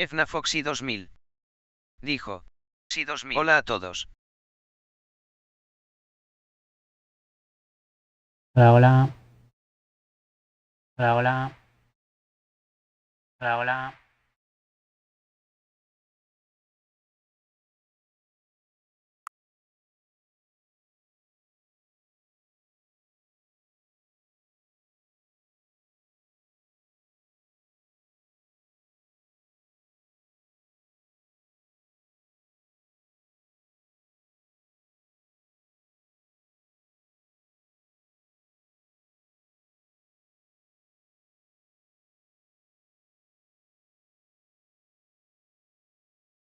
Efna Foxy 2000. Dijo. Sí 2000. Hola a todos. Hola, hola. Hola, hola. Hola, hola.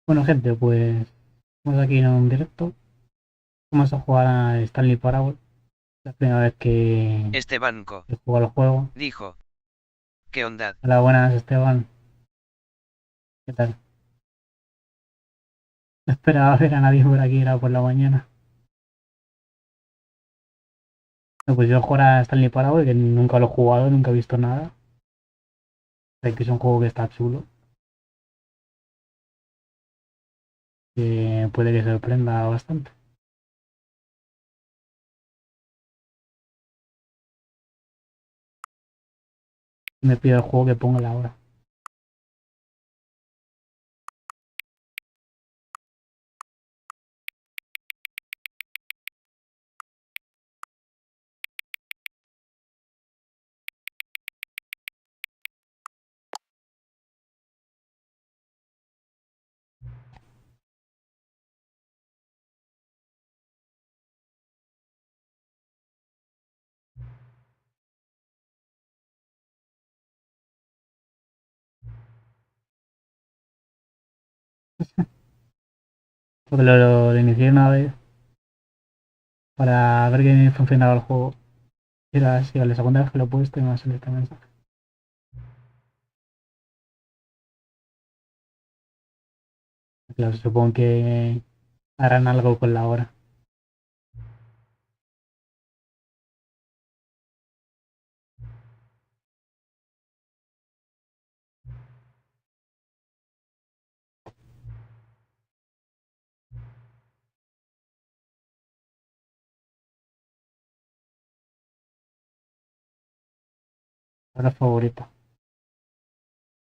Bueno, gente, pues estamos aquí en un directo. Vamos a jugar a Stanley Parable. La primera vez Este banco. que juego al juego. Dijo. ¿Qué onda? Hola, buenas, Esteban. ¿Qué tal? No esperaba ver a nadie por aquí, era por la mañana. No, pues yo jugar a Stanley Parable, que nunca lo he jugado, nunca he visto nada. Sé que es un juego que está chulo. Que puede que sorprenda bastante. Me pido el juego que ponga la hora. Porque lo inicié una vez para ver que funcionaba el juego. Y era así, a la segunda vez que lo he puesto y me ha salido este mensaje. Claro, supongo que harán algo con la hora. Hora favorita.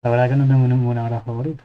La verdad que no tengo ninguna hora favorita.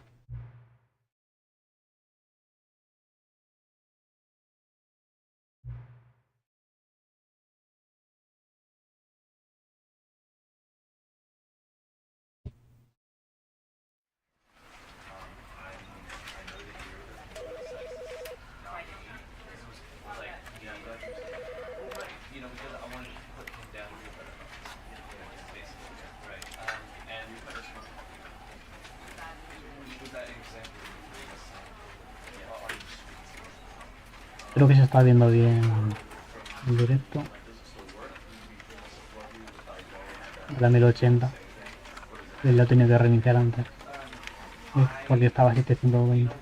Creo que se está viendo bien el directo. La 1080. Lo he tenido que reiniciar antes. Porque estaba a 720.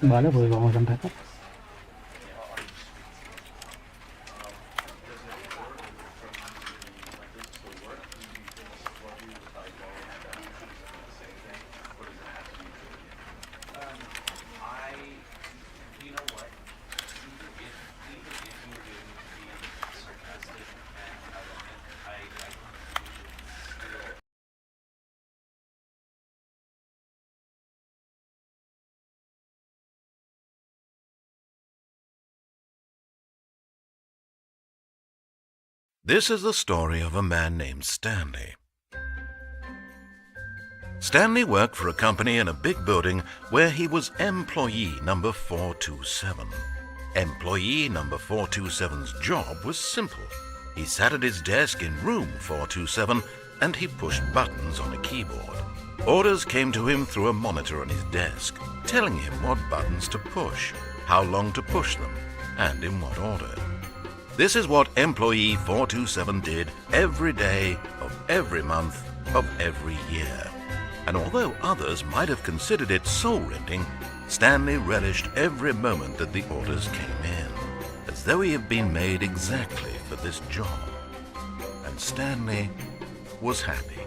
Vale, pues vamos a empezar. This is the story of a man named Stanley. Stanley worked for a company in a big building where he was employee number 427. Employee number 427's job was simple. He sat at his desk in room 427 and he pushed buttons on a keyboard. Orders came to him through a monitor on his desk, telling him what buttons to push, how long to push them, and in what order. This is what employee 427 did every day of every month of every year. And although others might have considered it soul-rending, Stanley relished every moment that the orders came in, as though he had been made exactly for this job. And Stanley was happy.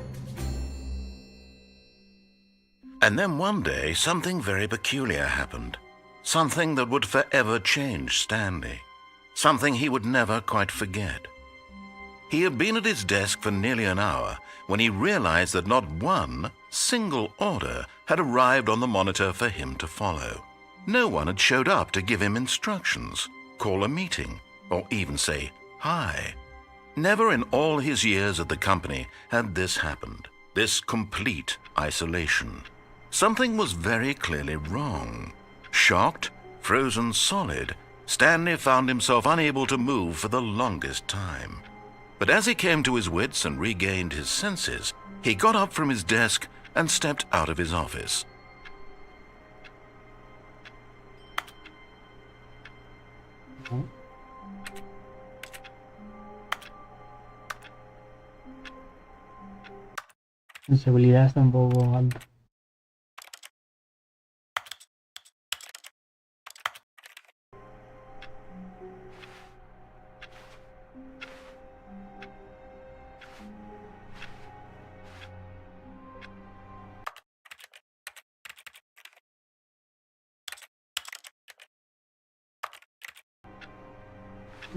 And then one day, something very peculiar happened. Something that would forever change Stanley. Something he would never quite forget. He had been at his desk for nearly an hour when he realized that not one single order had arrived on the monitor for him to follow. No one had showed up to give him instructions, call a meeting, or even say hi. Never in all his years at the company had this happened, this complete isolation. Something was very clearly wrong. Shocked, frozen solid, Stanley found himself unable to move for the longest time. But as he came to his wits and regained his senses, he got up from his desk and stepped out of his office. Sensibilidad está un poco alta.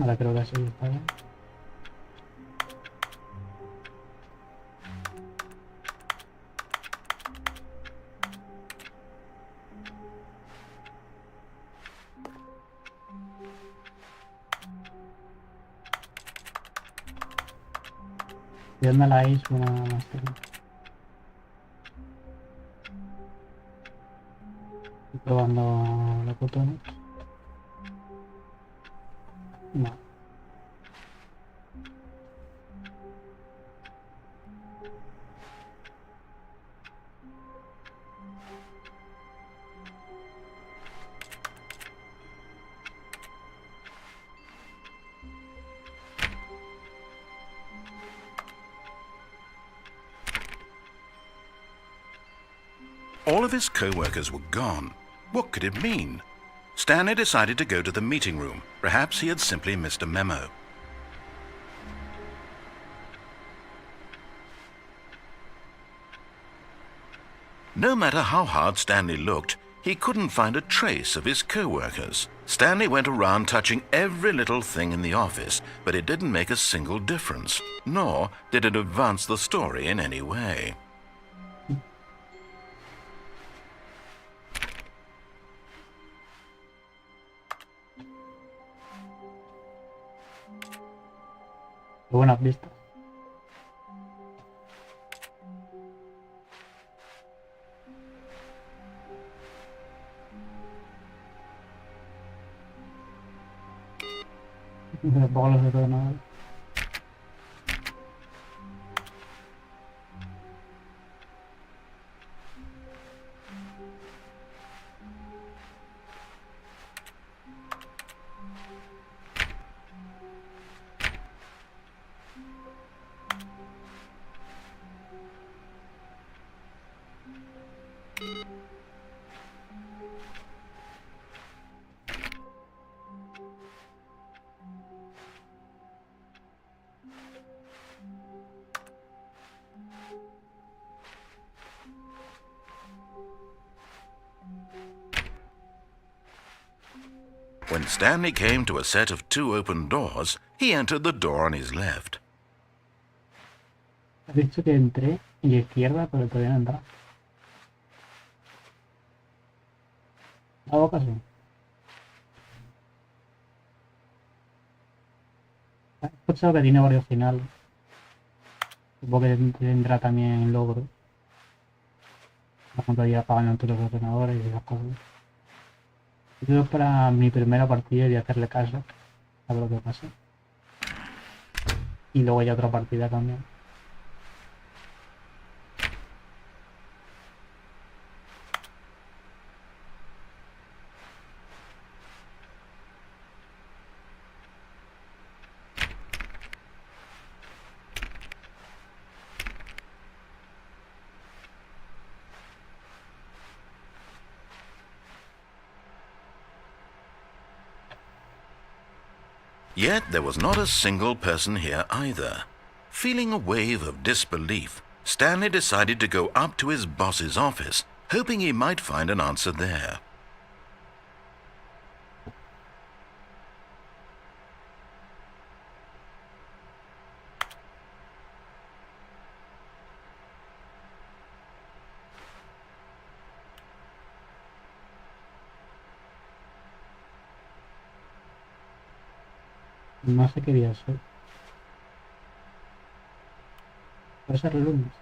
Ahora creo que así está bien. Ya me la hice una más técnica. Estoy probando los botones. No. All of his co-workers were gone. What could it mean? Stanley decided to go to the meeting room. Perhaps he had simply missed a memo. No matter how hard Stanley looked, he couldn't find a trace of his co-workers. Stanley went around touching every little thing in the office, but it didn't make a single difference, nor did it advance the story in any way. Qué buenas vistas. Me pongo los dedos de nada. When Stanley came to a set of 2 open doors, he entered the door on his left. Has dicho que entré y izquierda, pero todavía no he entrado. ¿Hago caso? He escuchado que tiene varios finales. Supongo que tendrá también logros. Por ejemplo, ir apagando todos los ordenadores y esas cosas. Yo para mi primera partida y hacerle caso a ver lo que pasa. Y luego ya otra partida también. Yet there was not a single person here either. Feeling a wave of disbelief, Stanley decided to go up to his boss's office, hoping he might find an answer there. No sé qué día soy. Puede ser el lunes.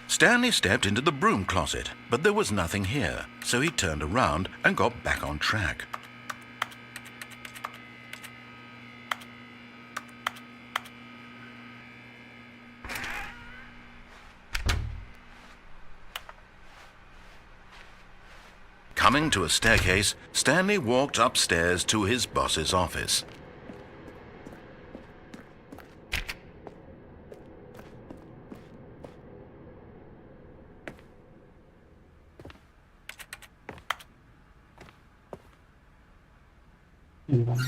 Stanley stepped into the broom closet, but there was nothing here, so he turned around and got back on track. Coming to a staircase, Stanley walked upstairs to his boss's office. Y vamos.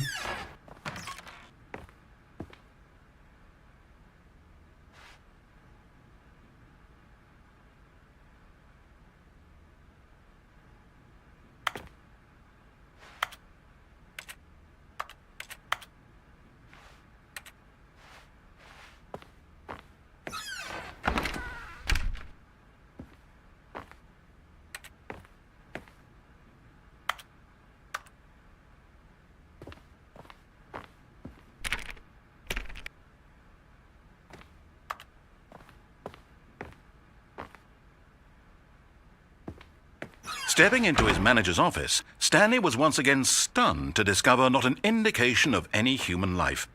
Stepping into his manager's office, Stanley was once again stunned to discover not an indication of any human life.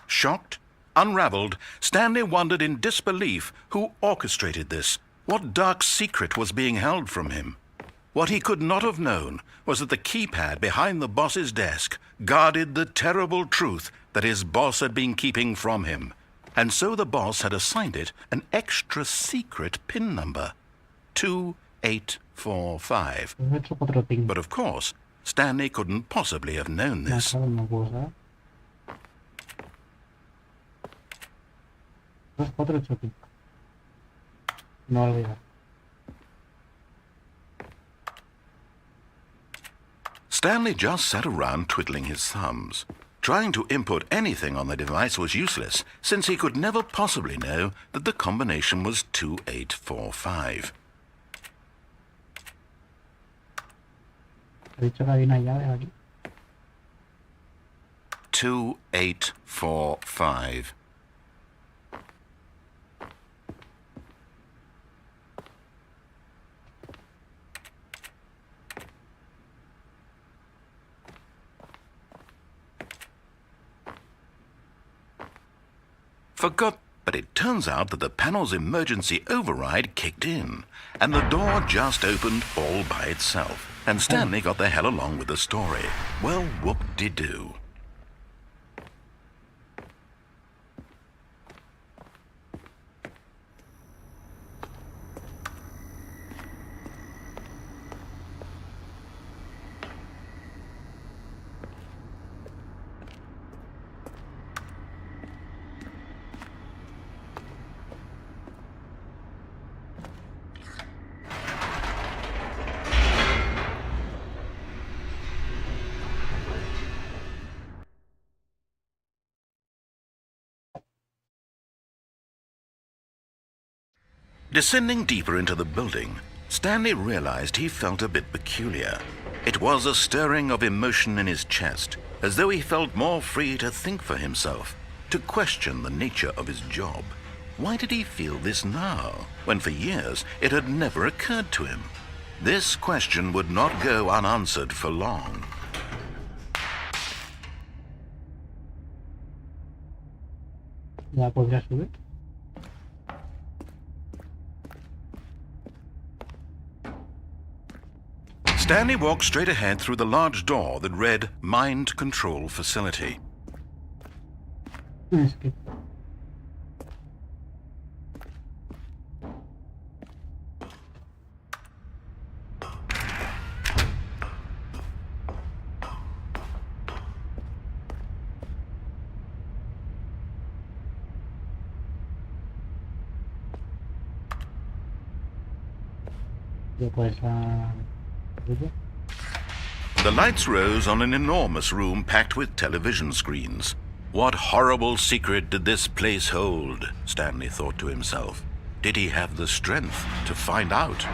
Shocked, unraveled, Stanley wondered in disbelief who orchestrated this, what dark secret was being held from him. What he could not have known was that the keypad behind the boss's desk guarded the terrible truth that his boss had been keeping from him, and so the boss had assigned it an extra secret PIN number, 2845. He hecho 4-5. But of course, Stanley couldn't possibly have known No, this. claro, no puedo saber. 2-4-8-5. No olvidar. Stanley just sat around twiddling his thumbs. Trying to input anything on the device was useless, since he could never possibly know that the combination was 2845. He dicho que había una llave aquí. 2845. But it turns out that the panel's emergency override kicked in, and the door just opened all by itself, and Stanley got the hell along with the story. Well, whoop-de-doo. Descending deeper into the building, Stanley realized he felt a bit peculiar. It was a stirring of emotion in his chest, as though he felt more free to think for himself, to question the nature of his job. Why did he feel this now, when for years it had never occurred to him? This question would not go unanswered for long. ¿Ya podría subir? Stanley walked straight ahead through the large door that read Mind Control Facility. Es que... Yo pues a... The lights rose on an enormous room packed with television screens. What horrible secret did this place hold? Stanley thought to himself. Did he have the strength to find out?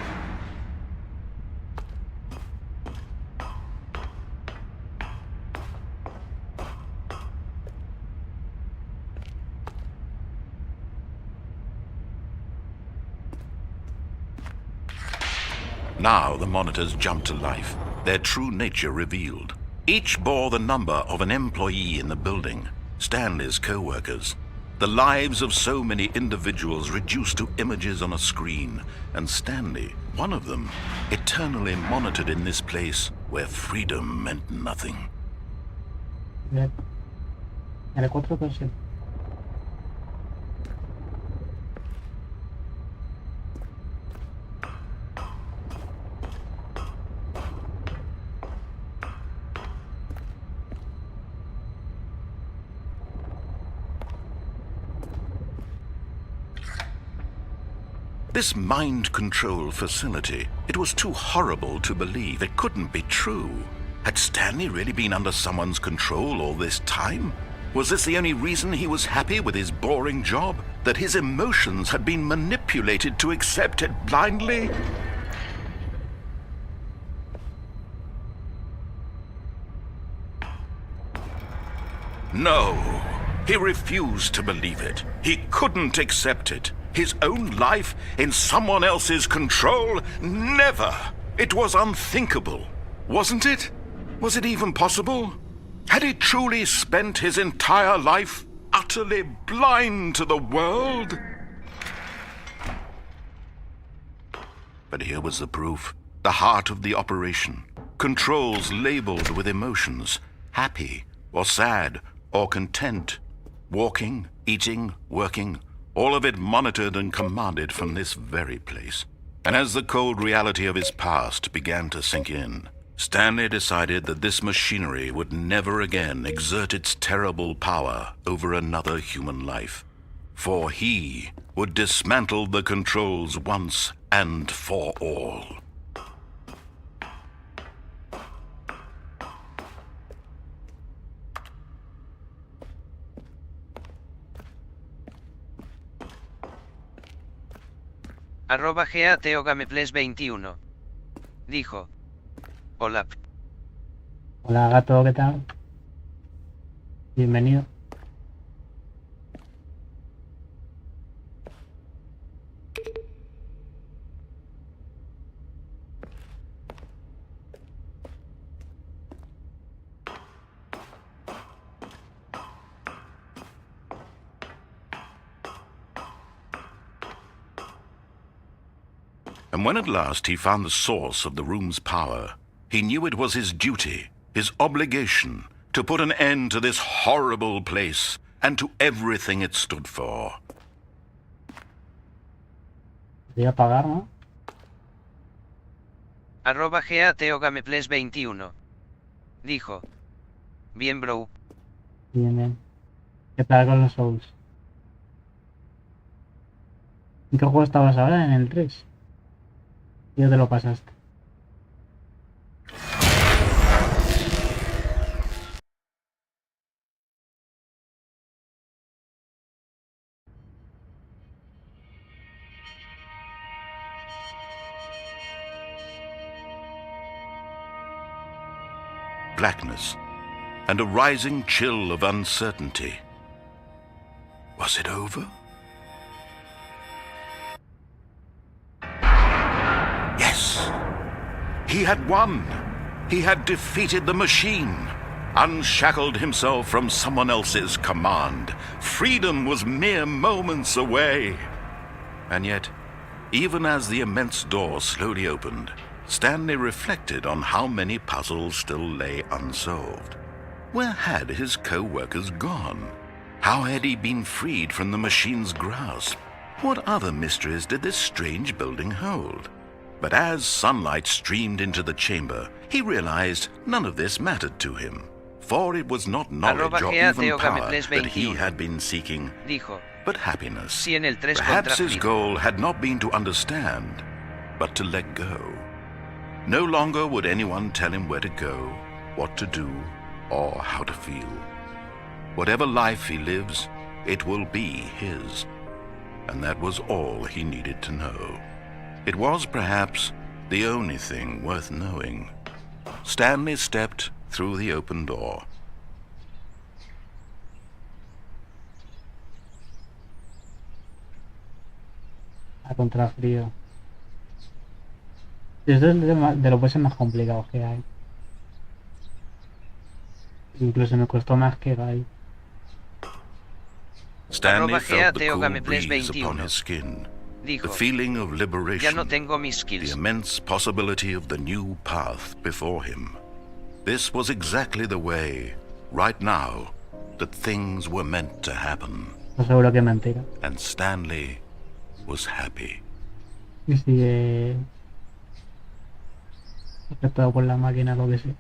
Now the monitors jumped to life, their true nature revealed. Each bore the number of an employee in the building, Stanley's co-workers. The lives of so many individuals reduced to images on a screen, and Stanley, one of them, eternally monitored in this place where freedom meant nothing. Bien. El 4%. This mind control facility, it was too horrible to believe. It couldn't be true. Had Stanley really been under someone's control all this time? Was this the only reason he was happy with his boring job? That his emotions had been manipulated to accept it blindly? No, he refused to believe it. He couldn't accept it. His own life in someone else's control? Never! It was unthinkable. Wasn't it? Was it even possible? Had he truly spent his entire life utterly blind to the world? But here was the proof. The heart of the operation. Controls labeled with emotions. Happy, or sad, or content. Walking, eating, working. All of it monitored and commanded from this very place. And as the cold reality of his past began to sink in, Stanley decided that this machinery would never again exert its terrible power over another human life. For he would dismantle the controls once and for all. @GATEOGAMEPLES21 dijo: Hola. Hola gato, ¿qué tal? Bienvenido. And when at last he found the source of the room's power, he knew it was his duty, his obligation, to put an end to this horrible place and to everything it stood for. Voy a apagar, ¿no? @GATEOGAMEPLES21 dijo: Bien, bro. Bien, bien. ¿Qué tal con los Souls? ¿En qué juego estabas ahora? ¿En el 3? Ya te lo pasaste. blackness and a rising chill of uncertainty. Was it over? Yes! He had won! He had defeated the machine, unshackled himself from someone else's command. Freedom was mere moments away. And yet, even as the immense door slowly opened, Stanley reflected on how many puzzles still lay unsolved. Where had his co-workers gone? How had he been freed from the machine's grasp? What other mysteries did this strange building hold? But as sunlight streamed into the chamber, he realized none of this mattered to him, for it was not knowledge or even power that he had been seeking, but happiness. Perhaps his goal had not been to understand, but to let go. No longer would anyone tell him where to go, what to do, or how to feel. Whatever life he lives, it will be his. And that was all he needed to know. It was perhaps the only thing worth knowing. Stanley stepped through the open door. A contrafrío. Esto es de los bosses más complicados que hay. Incluso me costó más que Guy. Stanley felt the cool breeze upon his skin. The feeling of liberation, the immense possibility of the new path before him. This was exactly the way, right now, that things were meant to happen. Seguro que es mentira. And Stanley was happy. Y sigue afectado por la máquina, lo que sea.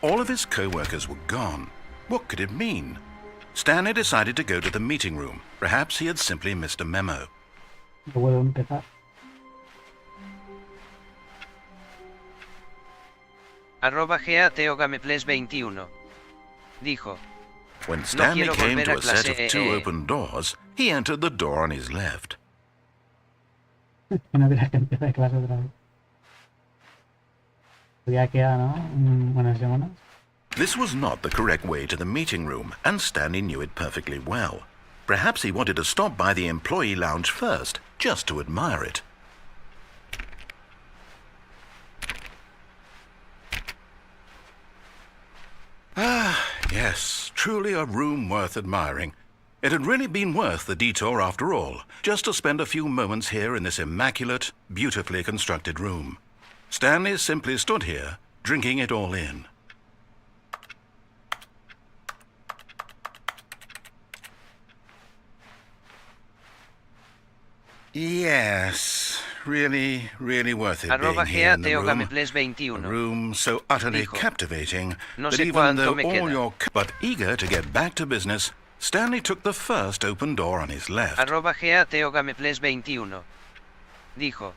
All of his co-workers were gone. What could it mean? Stanley decided to go to the meeting room. Perhaps he had simply missed a memo. No puedo empezar. @GATEOGAMEPLES21 dijo. When Stanley came to a set of two open doors, he entered the door on his left. No creas que empieza de clase otra vez. Ya queda, ¿no? Una semana. This was not the correct way to the meeting room, and Stanley knew it perfectly well. Perhaps he wanted to stop by the employee lounge first, just to admire it. Ah, yes, truly a room worth admiring. It had really been worth the detour after all, just to spend a few moments here in this immaculate, beautifully constructed room. Stanley simply stood here, drinking it all in. Yes, really worth it being here in the room. A room so utterly captivating that even though all your... But eager to get back to business, Stanley took the first open door on his left. @GATEOGAMEPLES21 dijo.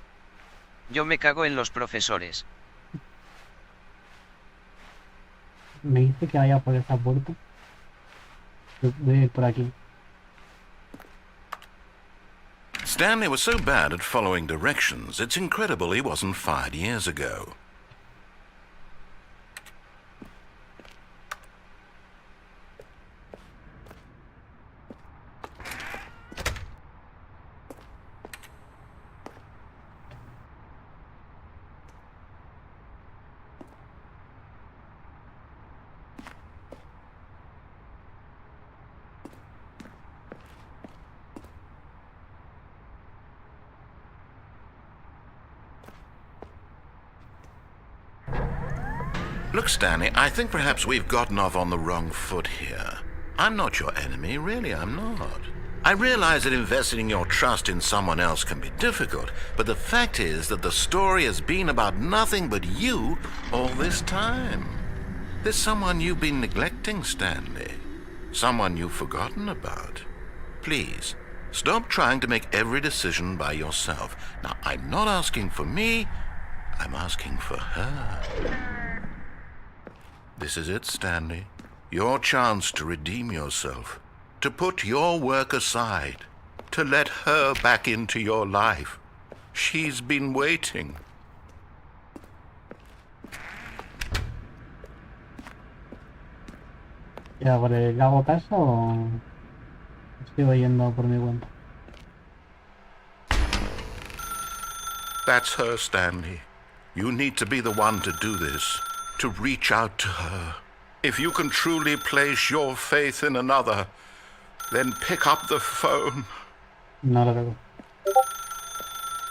Yo me cago en los profesores. Me dice que vaya por esta puerta. Voy a ir por aquí. Stanley was so bad at following directions, it's incredible he wasn't fired years ago. Look, Stanley, I think perhaps we've gotten off on the wrong foot here. I'm not your enemy, really, I'm not. I realize that investing your trust in someone else can be difficult, but the fact is that the story has been about nothing but you all this time. There's someone you've been neglecting, Stanley. Someone you've forgotten about. Please, stop trying to make every decision by yourself. Now, I'm not asking for me, I'm asking for her. This is it, Stanley. Your chance to redeem yourself. To put your work aside. To let her back into your life. She's been waiting. ¿Y ahora le hago caso o sigo yendo por mi cuenta? That's her, Stanley. You need to be the one to do this. To reach out to her. If you can truly place your faith in another, then pick up the phone. No lo veo.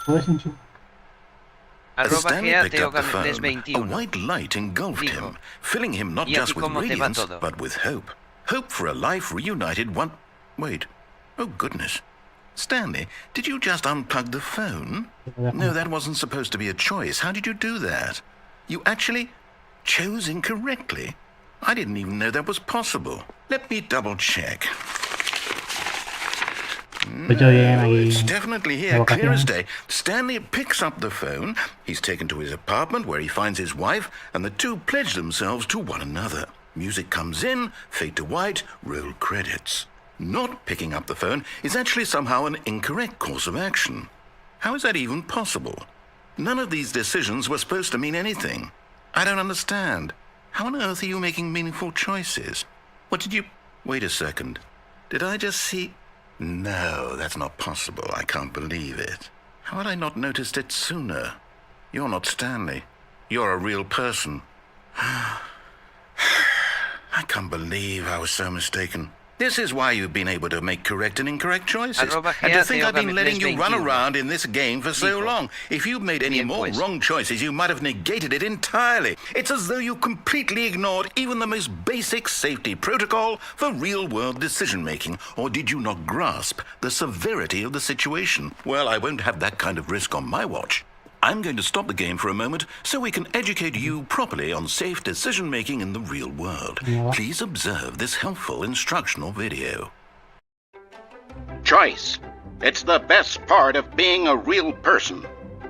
¿Puedes enchufar? As Arroba Stanley picked up the phone, a 21. white light engulfed Dijo, him, filling him not "¿Y a ti just with cómo te va radiance, todo?" but with hope. Hope for a life reunited one... Wait. Oh, goodness. Stanley, did you just unplug the phone? No, that wasn't supposed to be a choice. How did you do that? You actually chose incorrectly. I didn't even know that was possible. Let me double-check. Pues yo bien aquí. It's definitely de here, clear as vacaciones. day. Stanley picks up the phone. He's taken to his apartment where he finds his wife, and the two pledge themselves to one another. Music comes in, fade to white, roll credits. Not picking up the phone is actually somehow an incorrect course of action. How is that even possible? None of these decisions were supposed to mean anything. I don't understand. How on earth are you making meaningful choices? What did you... Wait a second. Did I just see... No, that's not possible. I can't believe it. How had I not noticed it sooner? You're not Stanley. You're a real person. I can't believe I was so mistaken. This is why you've been able to make correct and incorrect choices. Arroba And to think I've been Gea letting you run 21. around in this game for so Dijo, long. If you'd made any "Bien, more pues." wrong choices, you might have negated it entirely. It's as though you completely ignored even the most basic safety protocol for real-world decision-making. Or did you not grasp the severity of the situation? Well, I won't have that kind of risk on my watch. I'm going to stop the game for a moment so we can educate you properly on safe decision-making in the real world. Yeah. Please observe this helpful instructional video. Choice. It's the best part of being a real person.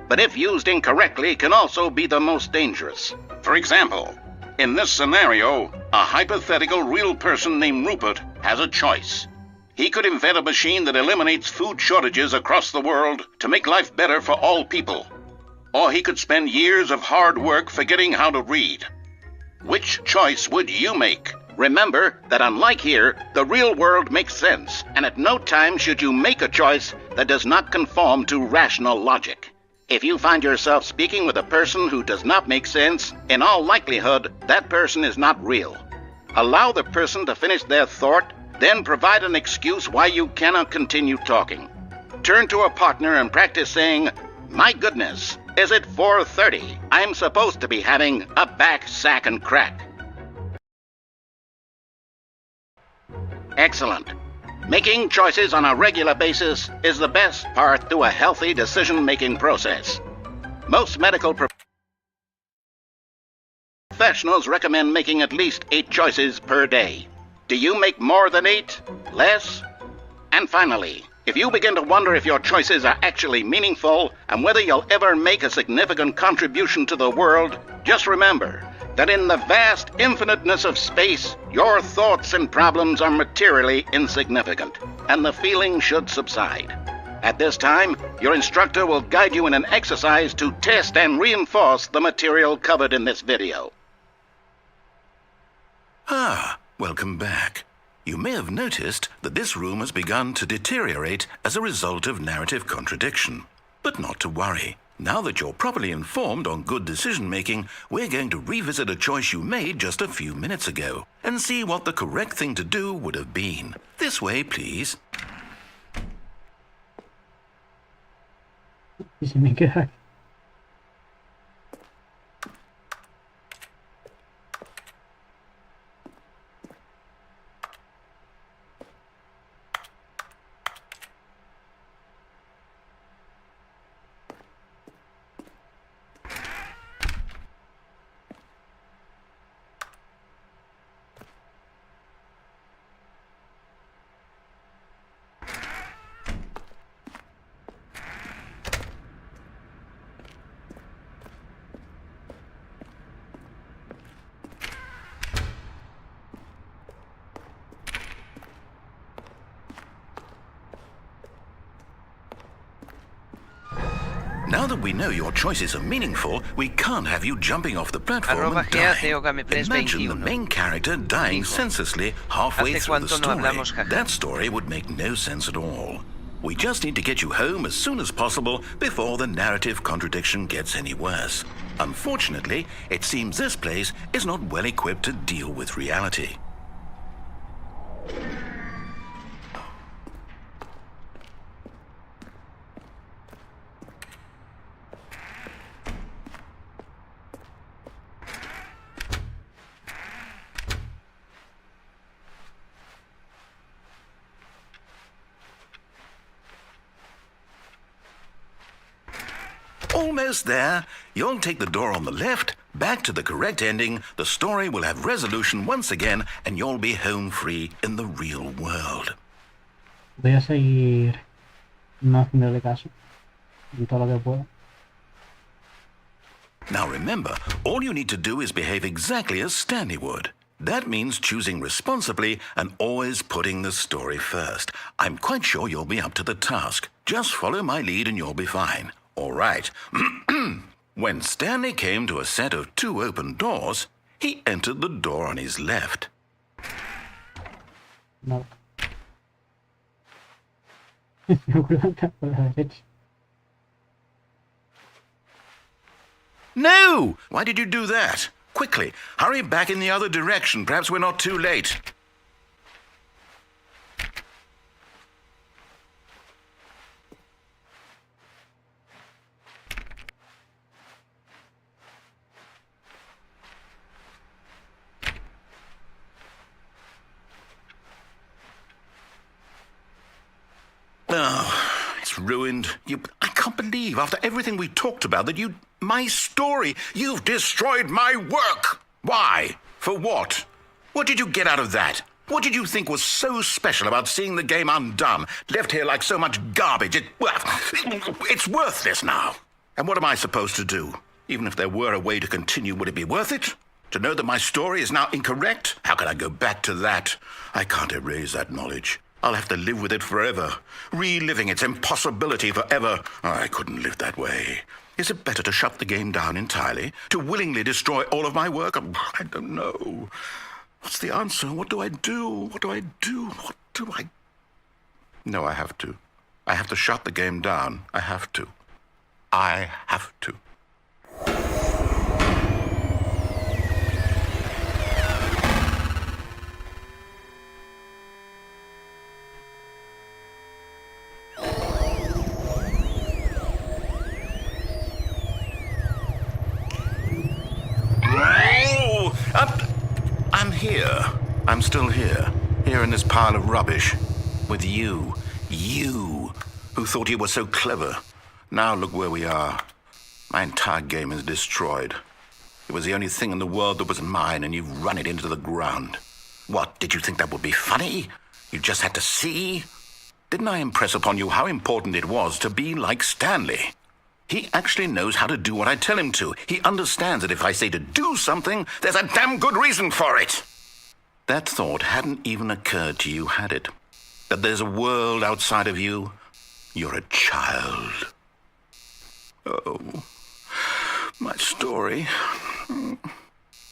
But if used incorrectly, can also be the most dangerous. For example, in this scenario, a hypothetical real person named Rupert has a choice. He could invent a machine that eliminates food shortages across the world to make life better for all people. Or he could spend years of hard work forgetting how to read. Which choice would you make? Remember that unlike here, the real world makes sense, and at no time should you make a choice that does not conform to rational logic. If you find yourself speaking with a person who does not make sense, in all likelihood, that person is not real. Allow the person to finish their thought, then provide an excuse why you cannot continue talking. Turn to a partner and practice saying, "My goodness, is it 4:30? I'm supposed to be having a back, sack, and crack." Excellent. Making choices on a regular basis is the best part to a healthy decision-making process. Most medical professionals recommend making at least 8 choices per day. Do you make more than 8? Less? And finally, if you begin to wonder if your choices are actually meaningful and whether you'll ever make a significant contribution to the world, just remember that in the vast infiniteness of space, your thoughts and problems are materially insignificant, and the feeling should subside. At this time, your instructor will guide you in an exercise to test and reinforce the material covered in this video. Ah, welcome back. You may have noticed that this room has begun to deteriorate as a result of narrative contradiction. But not to worry. Now that you're properly informed on good decision-making, we're going to revisit a choice you made just a few minutes ago and see what the correct thing to do would have been. This way, please. Y si me queda... Now that we know your choices are meaningful, we can't have you jumping off the platform and dying. Imagine the main character dying senselessly halfway through the story. That story would make no sense at all. We just need to get you home as soon as possible before the narrative contradiction gets any worse. Unfortunately, it seems this place is not well equipped to deal with reality. Almost there. You'll take the door on the left, back to the correct ending, the story will have resolution once again, and you'll be home free in the real world. Voy a seguir no haciéndole caso en todo lo que pueda. Now remember, all you need to do is behave exactly as Stanley would. That means choosing responsibly and always putting the story first. I'm quite sure you'll be up to the task. Just follow my lead and you'll be fine. All right. When Stanley came to a set of 2 open doors, he entered the door on his left. No. Por la derecha. No! Why did you do that? Quickly, hurry back in the other direction. Perhaps we're not too late. Oh, it's ruined. I can't believe, after everything we talked about, that my story, you've destroyed my work. Why? For what? What did you get out of that? What did you think was so special about seeing the game undone, left here like so much garbage? It's worthless now. And what am I supposed to do? Even if there were a way to continue, would it be worth it? To know that my story is now incorrect? How can I go back to that? I can't erase that knowledge. I'll have to live with it forever, reliving its impossibility forever. I couldn't live that way. Is it better to shut the game down entirely? To willingly destroy all of my work? I don't know. What's the answer? What do I do? What do I do? What do I... No, I have to. I have to shut the game down. I have to. I have to. I'm here. I'm still here. Here in this pile of rubbish. With you. You. Who thought you were so clever. Now look where we are. My entire game is destroyed. It was the only thing in the world that was mine, and you've run it into the ground. What, did you think that would be funny? You just had to see? Didn't I impress upon you how important it was to be like Stanley? He actually knows how to do what I tell him to. He understands that if I say to do something, there's a damn good reason for it. That thought hadn't even occurred to you, had it? That there's a world outside of you? You're a child. Oh, my story.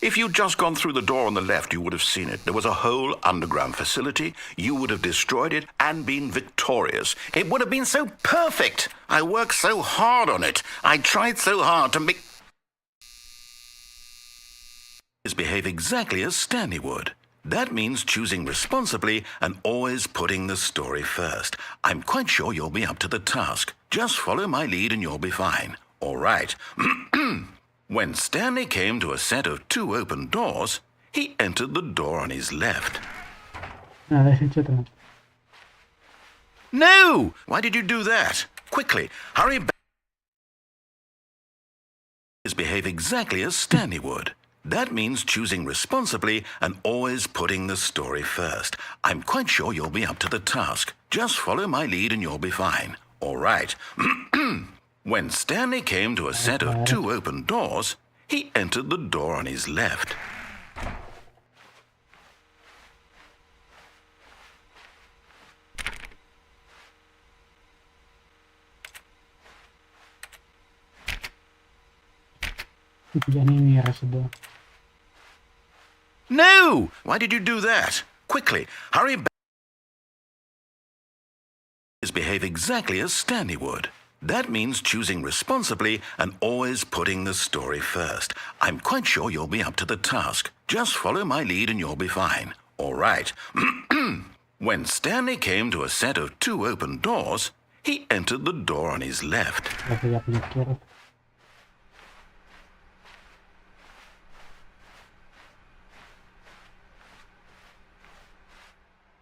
If you'd just gone through the door on the left, you would have seen it. There was a whole underground facility. You would have destroyed it and been victorious. It would have been so perfect. I worked so hard on it. I tried so hard to make... behave exactly as Stanley would. That means choosing responsibly and always putting the story first. I'm quite sure you'll be up to the task. Just follow my lead and you'll be fine. All right. When Stanley came to a set of 2 open doors, he entered the door on his left. No! Why did you do that? Quickly, hurry back. Behave exactly as Stanley would. That means choosing responsibly and always putting the story first. I'm quite sure you'll be up to the task. Just follow my lead and you'll be fine. All right. When Stanley came to a set of 2 open doors, he entered the door on his left. Ya ni reseteo. No! Why did you do that? Quickly, hurry back. Behave exactly as Stanley would. That means choosing responsibly and always putting the story first. I'm quite sure you'll be up to the task. Just follow my lead and you'll be fine. All right. When Stanley came to a set of 2 open doors, he entered the door on his left. Lo que ya por la izquierda.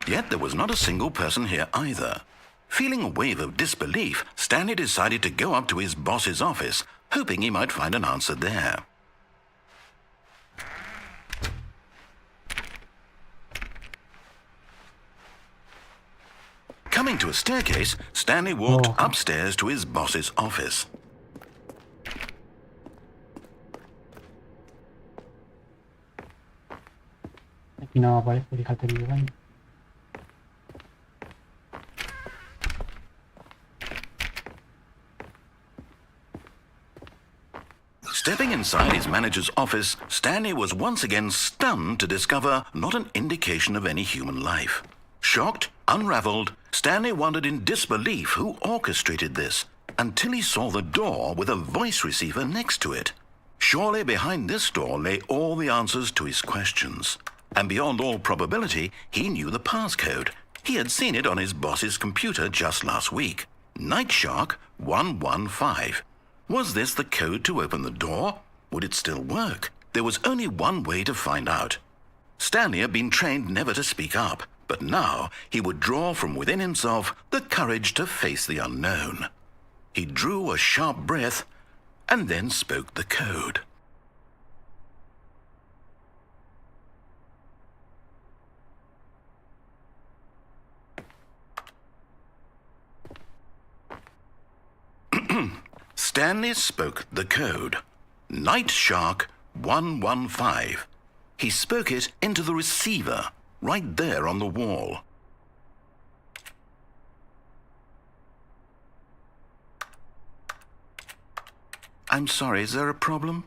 Yet there was not a single person here either. Feeling a wave of disbelief, Stanley decided to go up to his boss's office, hoping he might find an answer there. Coming to a staircase, Stanley walked upstairs to his boss's office. Aquí no aparece, fíjate el baño. Stepping inside his manager's office, Stanley was once again stunned to discover not an indication of any human life. Shocked, unraveled, Stanley wondered in disbelief who orchestrated this, until he saw the door with a voice receiver next to it. Surely behind this door lay all the answers to his questions. And beyond all probability, he knew the passcode. He had seen it on his boss's computer just last week. Night Shark 115. Was this the code to open the door? Would it still work? There was only one way to find out. Stanley had been trained never to speak up, but now he would draw from within himself the courage to face the unknown. He drew a sharp breath and then spoke the code. Stanley spoke the code. Night Shark 115. He spoke it into the receiver, right there on the wall. I'm sorry, is there a problem?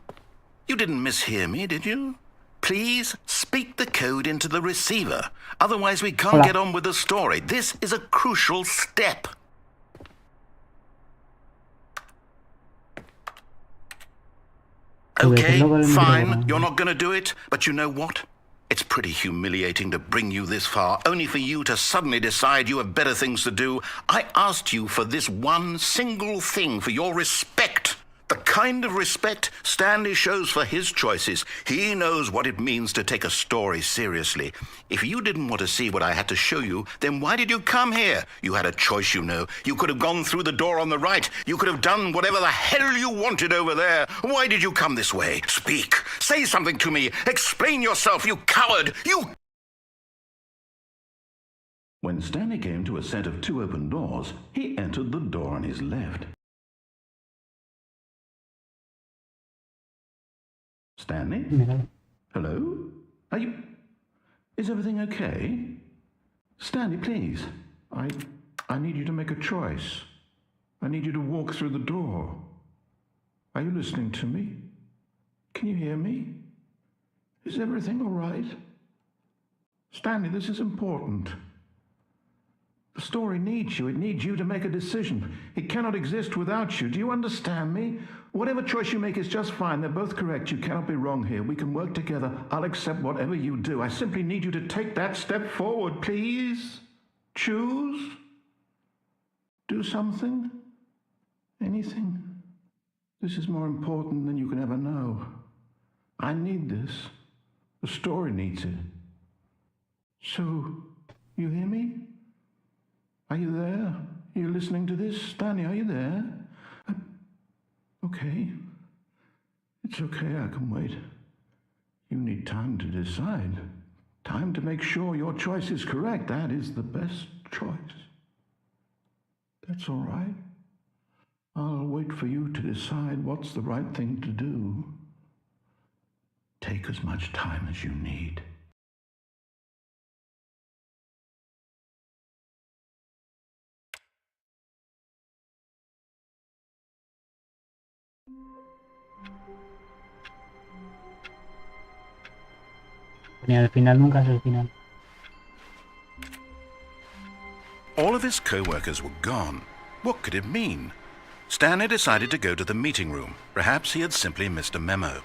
You didn't mishear me, did you? Please speak the code into the receiver. Otherwise we can't get on with the story. This is a crucial step. Okay, fine, you're not going to do it, but you know what? It's pretty humiliating to bring you this far, only for you to suddenly decide you have better things to do. I asked you for this one single thing, for your respect. The kind of respect Stanley shows for his choices. He knows what it means to take a story seriously. If you didn't want to see what I had to show you, then why did you come here? You had a choice, you know. You could have gone through the door on the right. You could have done whatever the hell you wanted over there. Why did you come this way? Speak. Say something to me. Explain yourself, you coward. You... When Stanley came to a set of 2 open doors, he entered the door on his left. Stanley? Hello? Are you... Is everything okay? Stanley, please. I need you to make a choice. I need you to walk through the door. Are you listening to me? Can you hear me? Is everything all right? Stanley, this is important. The story needs you. It needs you to make a decision. It cannot exist without you. Do you understand me? Whatever choice you make is just fine. They're both correct. You cannot be wrong here. We can work together. I'll accept whatever you do. I simply need you to take that step forward, please. Choose. Do something. Anything. This is more important than you can ever know. I need this. The story needs it. So, you hear me? Are you there? Are you listening to this? Stanley, are you there? Okay. It's okay, I can wait. You need time to decide. Time to make sure your choice is correct. That is the best choice. That's all right. I'll wait for you to decide what's the right thing to do. Take as much time as you need. Ni al final nunca es el final. All of his co-workers were gone. What could it mean? Stanley decided to go to the meeting room. Perhaps he had simply missed a memo.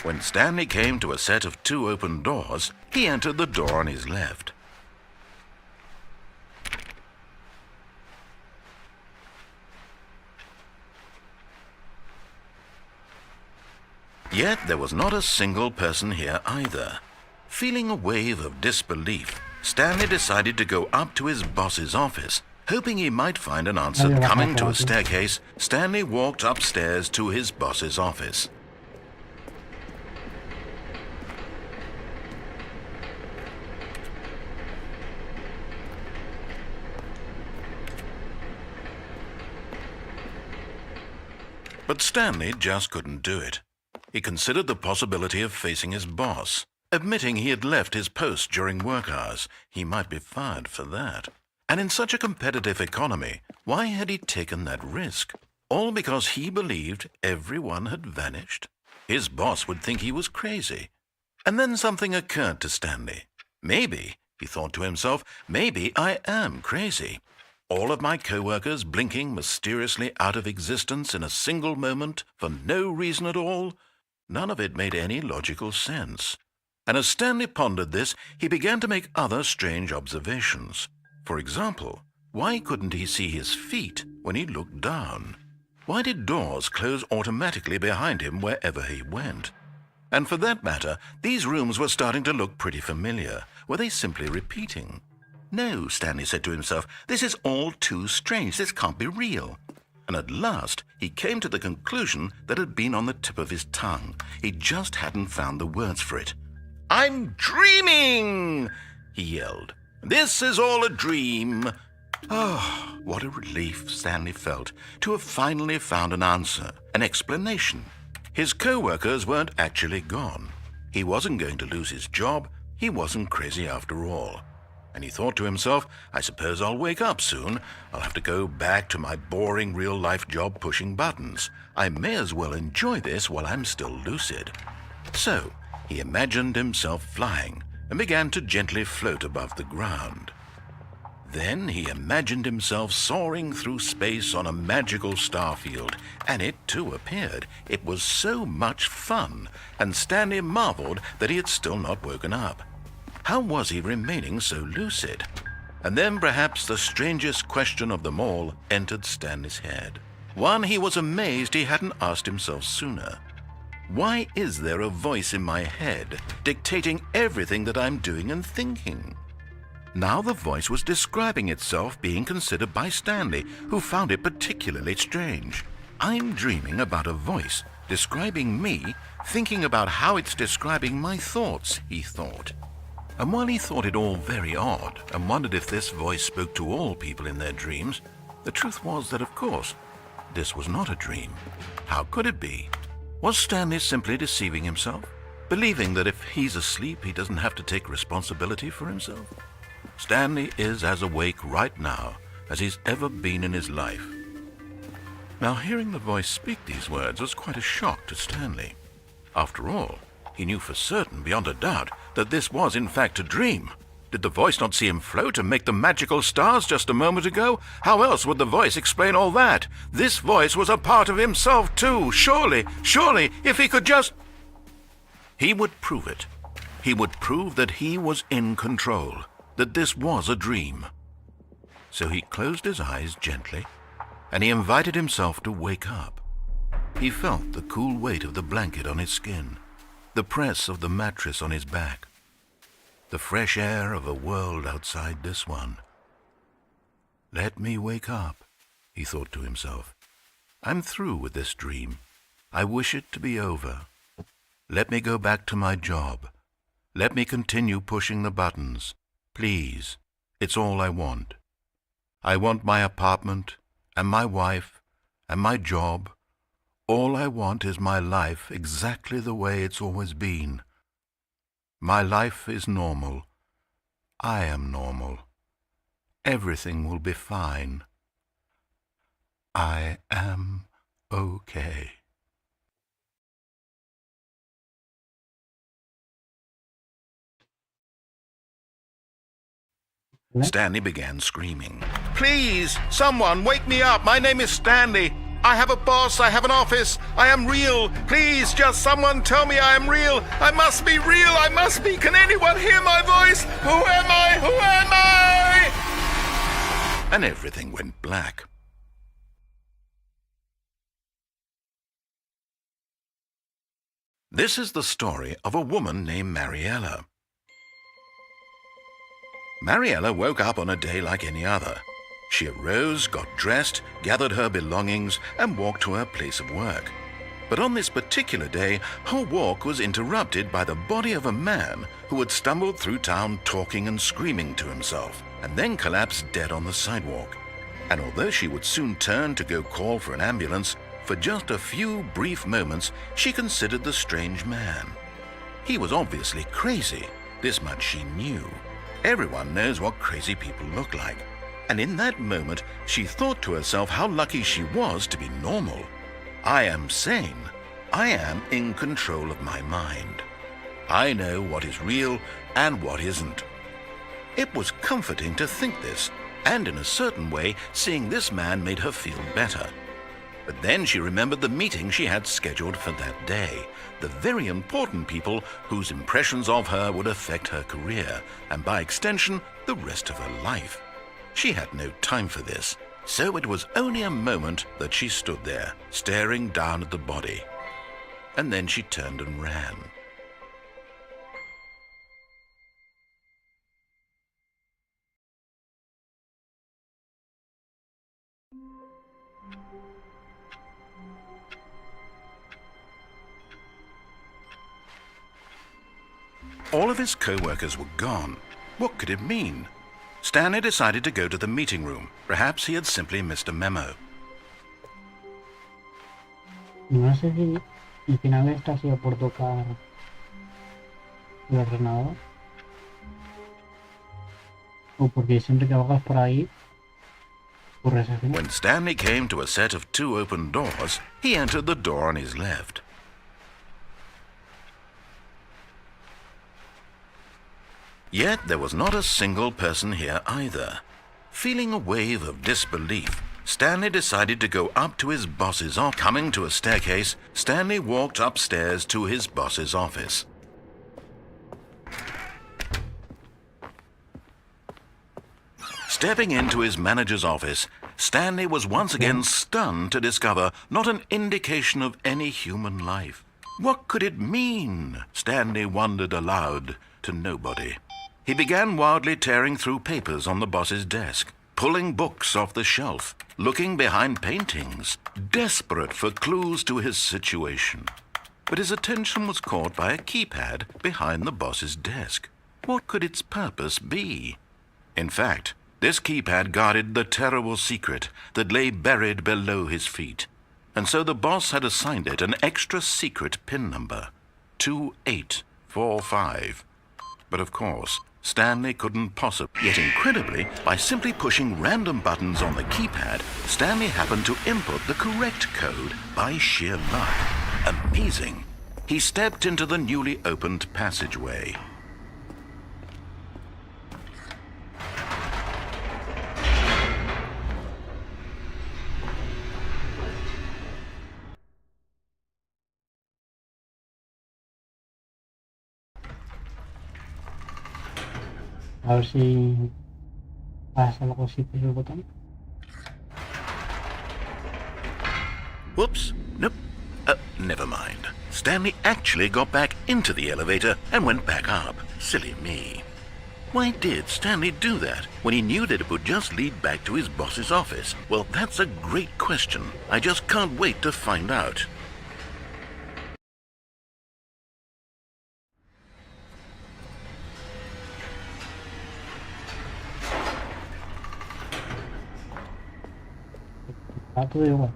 When Stanley came to a set of 2 open doors, he entered the door on his left. Yet there was not a single person here either. Feeling a wave of disbelief, Stanley decided to go up to his boss's office. Hoping he might find an answer coming to a staircase, Stanley walked upstairs to his boss's office. But Stanley just couldn't do it. He considered the possibility of facing his boss. Admitting he had left his post during work hours, he might be fired for that. And in such a competitive economy, why had he taken that risk? All because he believed everyone had vanished? His boss would think he was crazy. And then something occurred to Stanley. Maybe, he thought to himself, maybe I am crazy. All of my co-workers blinking mysteriously out of existence in a single moment for no reason at all? None of it made any logical sense. And as Stanley pondered this, he began to make other strange observations. For example, why couldn't he see his feet when he looked down? Why did doors close automatically behind him wherever he went? And for that matter, these rooms were starting to look pretty familiar. Were they simply repeating? No, Stanley said to himself, this is all too strange. This can't be real. And at last, he came to the conclusion that had been on the tip of his tongue. He just hadn't found the words for it. "I'm dreaming!" he yelled. "This is all a dream." Oh, what a relief Stanley felt to have finally found an answer, an explanation. His co-workers weren't actually gone. He wasn't going to lose his job. He wasn't crazy after all. And he thought to himself, I suppose I'll wake up soon. I'll have to go back to my boring real-life job pushing buttons. I may as well enjoy this while I'm still lucid. So he imagined himself flying and began to gently float above the ground. Then he imagined himself soaring through space on a magical starfield, and it too appeared. It was so much fun, and Stanley marveled that he had still not woken up. How was he remaining so lucid? And then perhaps the strangest question of them all entered Stanley's head. One he was amazed he hadn't asked himself sooner. Why is there a voice in my head dictating everything that I'm doing and thinking? Now the voice was describing itself being considered by Stanley, who found it particularly strange. I'm dreaming about a voice describing me, thinking about how it's describing my thoughts, he thought. And while he thought it all very odd and wondered if this voice spoke to all people in their dreams, the truth was that, of course, this was not a dream. How could it be? Was Stanley simply deceiving himself, believing that if he's asleep he doesn't have to take responsibility for himself? Stanley is as awake right now as he's ever been in his life. Now, hearing the voice speak these words was quite a shock to Stanley. After all, he knew for certain, beyond a doubt, that this was in fact a dream. Did the voice not see him float and make the magical stars just a moment ago? How else would the voice explain all that? This voice was a part of himself too. Surely, if he could just... He would prove it. He would prove that he was in control, that this was a dream. So he closed his eyes gently, and he invited himself to wake up. He felt the cool weight of the blanket on his skin, the press of the mattress on his back, the fresh air of a world outside this one. Let me wake up, he thought to himself. I'm through with this dream. I wish it to be over. Let me go back to my job. Let me continue pushing the buttons. Please, it's all I want. I want my apartment, and my wife, and my job. All I want is my life exactly the way it's always been. My life is normal. I am normal. Everything will be fine. I am okay. Stanley began screaming. Please, someone, wake me up. My name is Stanley. I have a boss. I have an office. I am real. Please, just someone tell me I am real. I must be real. I must be. Can anyone hear my voice? Who am I? Who am I? And everything went black. This is the story of a woman named Mariella. Mariella woke up on a day like any other. She arose, got dressed, gathered her belongings, and walked to her place of work. But on this particular day, her walk was interrupted by the body of a man who had stumbled through town talking and screaming to himself, and then collapsed dead on the sidewalk. And although she would soon turn to go call for an ambulance, for just a few brief moments she considered the strange man. He was obviously crazy. This much she knew. Everyone knows what crazy people look like. And in that moment, she thought to herself how lucky she was to be normal. I am sane. I am in control of my mind. I know what is real and what isn't. It was comforting to think this, and in a certain way, seeing this man made her feel better. But then she remembered the meeting she had scheduled for that day, the very important people whose impressions of her would affect her career, and by extension, the rest of her life. She had no time for this, so it was only a moment that she stood there, staring down at the body. And then she turned and ran. All of his co-workers were gone. What could it mean? Stanley decided to go to the meeting room. Perhaps he had simply missed a memo. No sé si al final esta ha sido por tocar el ordenador o porque siempre que bajas por ahí ocurre ese fin. When Stanley came to a set of 2 open doors, he entered the door on his left. Yet there was not a single person here either. Feeling a wave of disbelief, Stanley decided to go up to his boss's office. Coming to a staircase, Stanley walked upstairs to his boss's office. Stepping into his manager's office, Stanley was once again stunned to discover not an indication of any human life. What could it mean? Stanley wondered aloud to nobody. He began wildly tearing through papers on the boss's desk, pulling books off the shelf, looking behind paintings, desperate for clues to his situation. But his attention was caught by a keypad behind the boss's desk. What could its purpose be? In fact, this keypad guarded the terrible secret that lay buried below his feet. And so the boss had assigned it an extra secret PIN number, 2845. But of course, Stanley couldn't possibly. Yet incredibly, by simply pushing random buttons on the keypad, Stanley happened to input the correct code by sheer luck. Amazing. He stepped into the newly opened passageway. A ver si pasa algo así por el botón. Whoops. Nope. Never mind. Stanley actually got back into the elevator and went back up. Silly me. Why did Stanley do that when he knew that it would just lead back to his boss's office? Well, that's a great question. I just can't wait to find out. Está todo igual.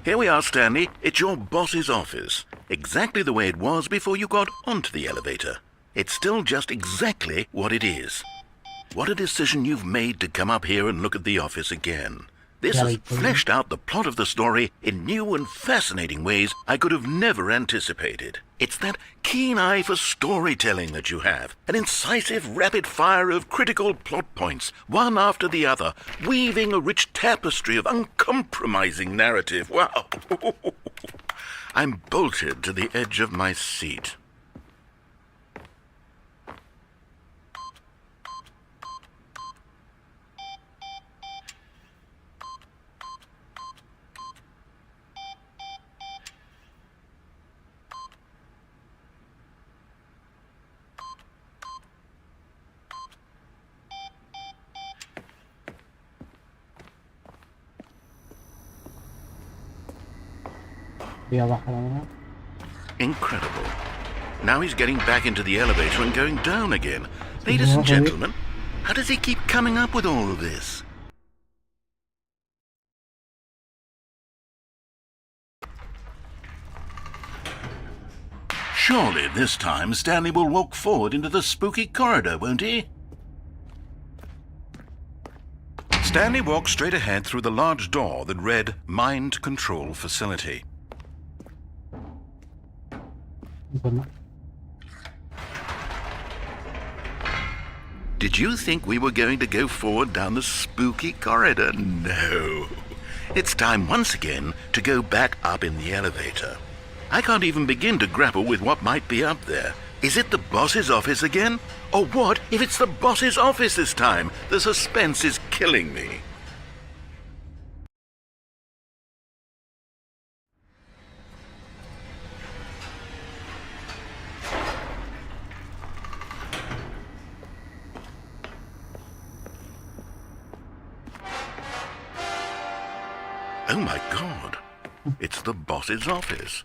Here we are, Stanley. It's your boss's office. Exactly the way it was before you got onto the elevator. It's still just exactly what it is. What a decision you've made to come up here and look at the office again. This has fleshed out the plot of the story in new and fascinating ways I could have never anticipated. It's that keen eye for storytelling that you have, an incisive rapid fire of critical plot points, one after the other, weaving a rich tapestry of uncompromising narrative. Wow! I'm bolted to the edge of my seat. Voy a bajar ahora. Incredible. Now he's getting back into the elevator and going down again. Ladies and gentlemen, how does he keep coming up with all of this? Surely this time Stanley will walk forward into the spooky corridor, won't he? Stanley walked straight ahead through the large door that read Mind Control Facility. Pues no. Did you think we were going to go forward down the spooky corridor? No. It's time once again to go back up in the elevator. I can't even begin to grapple with what might be up there. Is it the boss's office again? Or what if it's the boss's office this time? The suspense is killing me. Oh my God, it's the boss's office.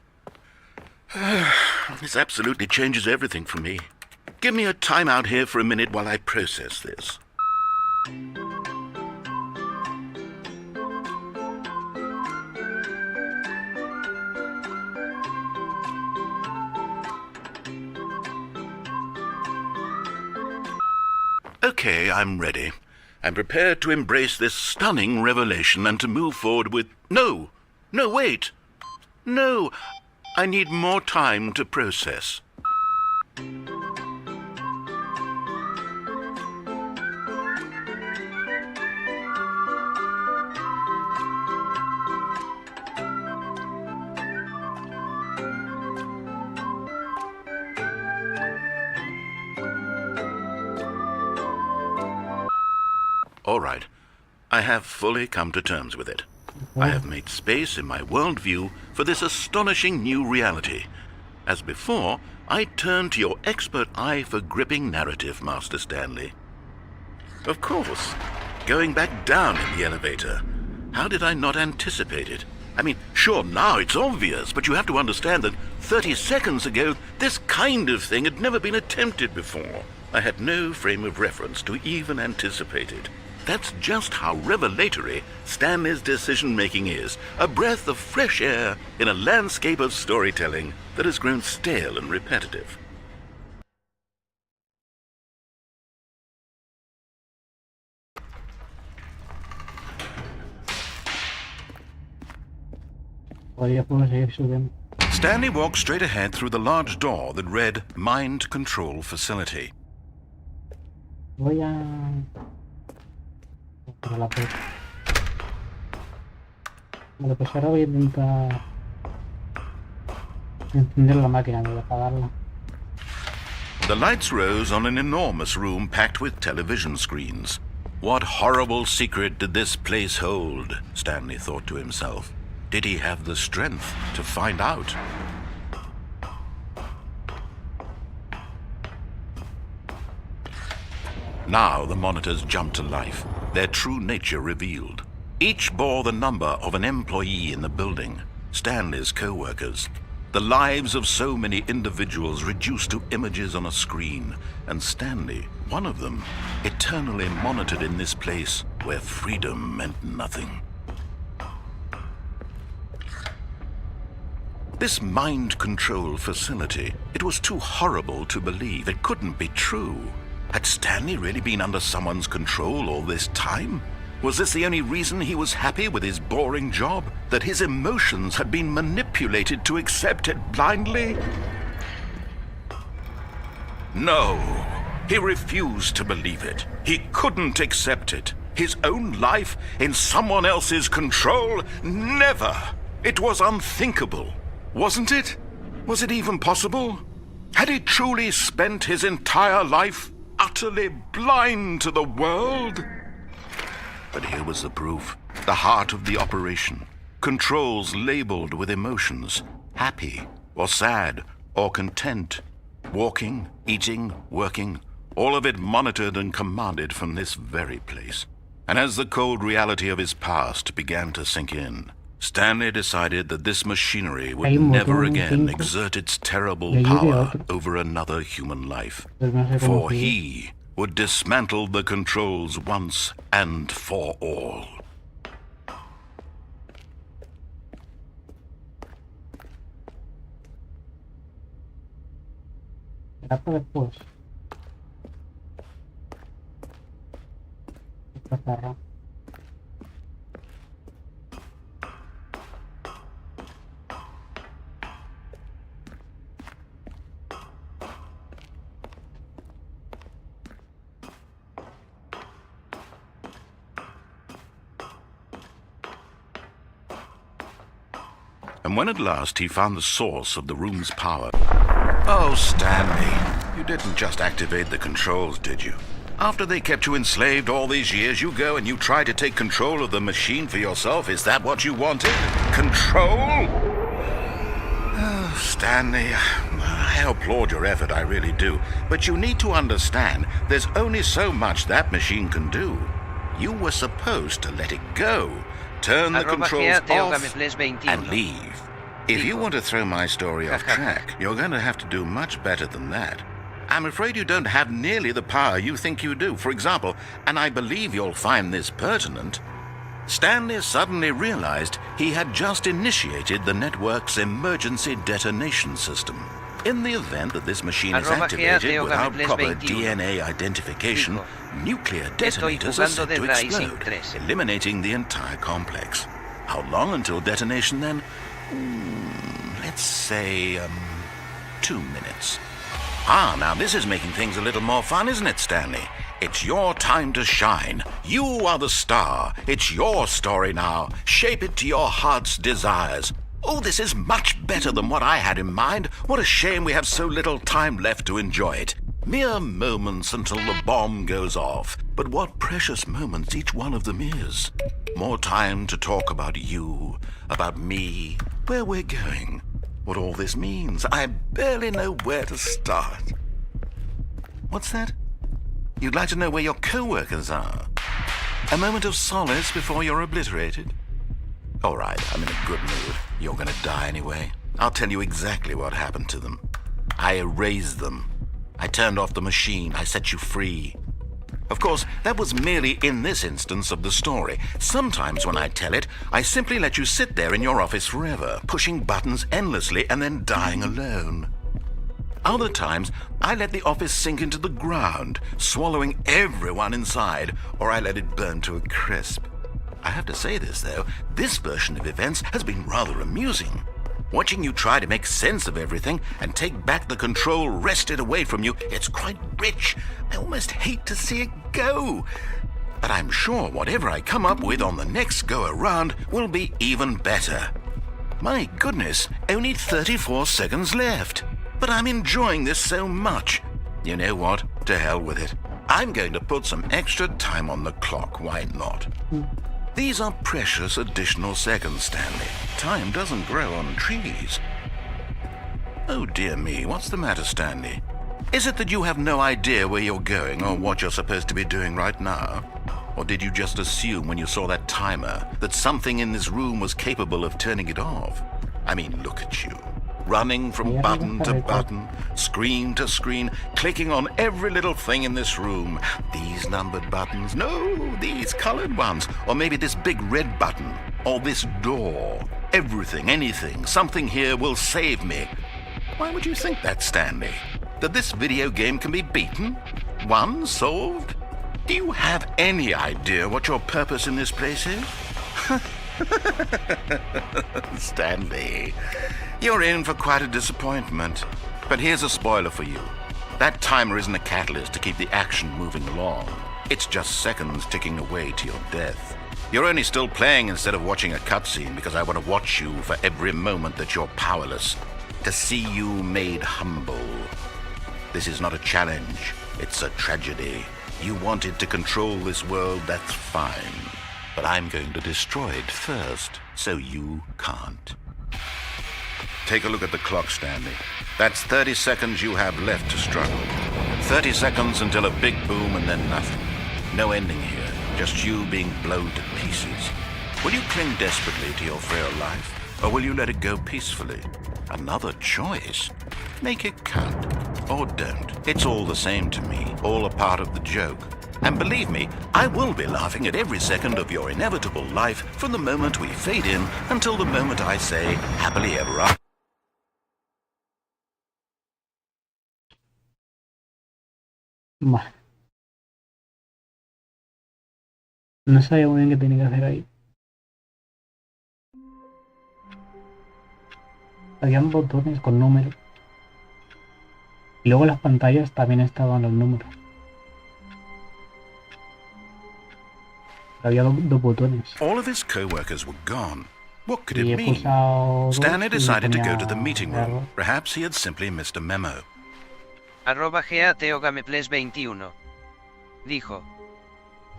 This absolutely changes everything for me. Give me a time out here for a minute while I process this. Okay, I'm ready. I'm prepared to embrace this stunning revelation and to move forward with... No, wait. No, I need more time to process. All right. I have fully come to terms with it. I have made space in my worldview for this astonishing new reality. As before, I turn to your expert eye for gripping narrative, Master Stanley. Of course, going back down in the elevator. How did I not anticipate it? I mean, sure, now it's obvious, but you have to understand that 30 seconds ago, this kind of thing had never been attempted before. I had no frame of reference to even anticipate it. That's just how revelatory Stanley's decision-making is, a breath of fresh air in a landscape of storytelling that has grown stale and repetitive. Stanley walked straight ahead through the large door that read Mind Control Facility. Voy a... por la puerta. Vale, pues ahora voy a intentar encender la máquina, voy a apagarla. The lights rose on an enormous room packed with television screens. What horrible secret did this place hold? Stanley thought to himself. Did he have the strength to find out? Now the monitors jumped to life, their true nature revealed. Each bore the number of an employee in the building, Stanley's co-workers. The lives of so many individuals reduced to images on a screen, and Stanley, one of them, eternally monitored in this place where freedom meant nothing. This mind control facility, it was too horrible to believe. It couldn't be true. Had Stanley really been under someone's control all this time? Was this the only reason he was happy with his boring job? That his emotions had been manipulated to accept it blindly? No, he refused to believe it. He couldn't accept it. His own life in someone else's control? Never! It was unthinkable. Wasn't it? Was it even possible? Had he truly spent his entire life utterly blind to the world? But here was the proof. The heart of the operation. Controls labeled with emotions. Happy, or sad, or content. Walking, eating, working. All of it monitored and commanded from this very place. And as the cold reality of his past began to sink in, Stanley decided that this machinery would never again exert its terrible power over another human life. For he would dismantle the controls once and for all. Será para después. Esta perra. And when at last he found the source of the room's power... Oh, Stanley, you didn't just activate the controls, did you? After they kept you enslaved all these years, you go and you try to take control of the machine for yourself. Is that what you wanted? Control? Oh, Stanley, I applaud your effort, I really do. But you need to understand, there's only so much that machine can do. You were supposed to let it go. Turn the controls off and leave. If you want to throw my story off track, you're going to have to do much better than that. I'm afraid you don't have nearly the power you think you do. For example, and I believe you'll find this pertinent, Stanley suddenly realized he had just initiated the network's emergency detonation system. In the event that this machine is activated without proper DNA identification, nuclear detonators are set to explode, eliminating the entire complex. How long until detonation then? Let's say, 2 minutes. Ah, now this is making things a little more fun, isn't it, Stanley? It's your time to shine. You are the star. It's your story now. Shape it to your heart's desires. Oh, this is much better than what I had in mind. What a shame we have so little time left to enjoy it. Mere moments until the bomb goes off. But what precious moments each one of them is. More time to talk about you, about me, where we're going, what all this means. I barely know where to start. What's that? You'd like to know where your co-workers are? A moment of solace before you're obliterated? All right, I'm in a good mood. You're gonna die anyway. I'll tell you exactly what happened to them. I erased them. I turned off the machine. I set you free. Of course, that was merely in this instance of the story. Sometimes when I tell it, I simply let you sit there in your office forever, pushing buttons endlessly and then dying alone. Other times, I let the office sink into the ground, swallowing everyone inside, or I let it burn to a crisp. I have to say this, though, this version of events has been rather amusing. Watching you try to make sense of everything and take back the control wrested away from you, it's quite rich. I almost hate to see it go. But I'm sure whatever I come up with on the next go-around will be even better. My goodness, only 34 seconds left. But I'm enjoying this so much. You know what? To hell with it. I'm going to put some extra time on the clock, why not? These are precious additional seconds, Stanley. Time doesn't grow on trees. Oh dear me, what's the matter, Stanley? Is it that you have no idea where you're going or what you're supposed to be doing right now? Or did you just assume when you saw that timer that something in this room was capable of turning it off? I mean, look at you. Running from button to button, screen to screen, clicking on every little thing in this room. These numbered buttons, no, these colored ones. Or maybe this big red button, or this door. Everything, anything, something here will save me. Why would you think that, Stanley? That this video game can be beaten? Won? Solved? Do you have any idea what your purpose in this place is? Stanley, you're in for quite a disappointment. But here's a spoiler for you. That timer isn't a catalyst to keep the action moving along. It's just seconds ticking away to your death. You're only still playing instead of watching a cutscene because I want to watch you for every moment that you're powerless. To see you made humble. This is not a challenge. It's a tragedy. You wanted to control this world, that's fine. But I'm going to destroy it first, so you can't. Take a look at the clock, Stanley. That's 30 seconds you have left to struggle. 30 seconds until a big boom and then nothing. No ending here, just you being blown to pieces. Will you cling desperately to your frail life, or will you let it go peacefully? Another choice. Make it count, or don't. It's all the same to me, all a part of the joke. And believe me, I will be laughing at every second of your inevitable life from the moment we fade in until the moment I say, happily ever after. Vale. No sabía muy bien qué tenía que hacer ahí. Habían botones con números. Y luego en las pantallas también estaban los números. Había dos botones. All of his co-workers were gone. What could Y it he mean? pulsado dos Stanley y me decided to go ponía to the meeting room. error. Perhaps he had simply missed a memo. @GATEOGAMEPLES21. Dijo.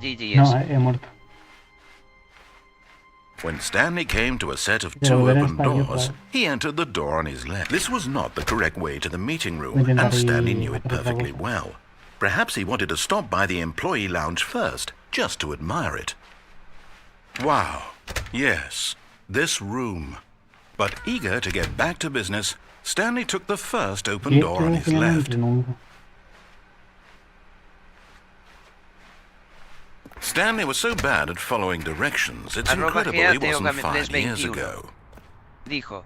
GGS. No, he muerto. When Stanley came to a set of Pero two hubiera open estado doors, igual. he entered the door on his left. This was not the correct way to the meeting room, Voy a and intentar Stanley ir knew it hacer otra perfectly cosa. well. Perhaps he wanted to stop by the employee lounge first, just to admire it. Wow, yes, this room. But eager to get back to business, Stanley took the first open door on his left. Stanley was so bad at following directions, it's incredible he wasn't 5 years ago. Dijo.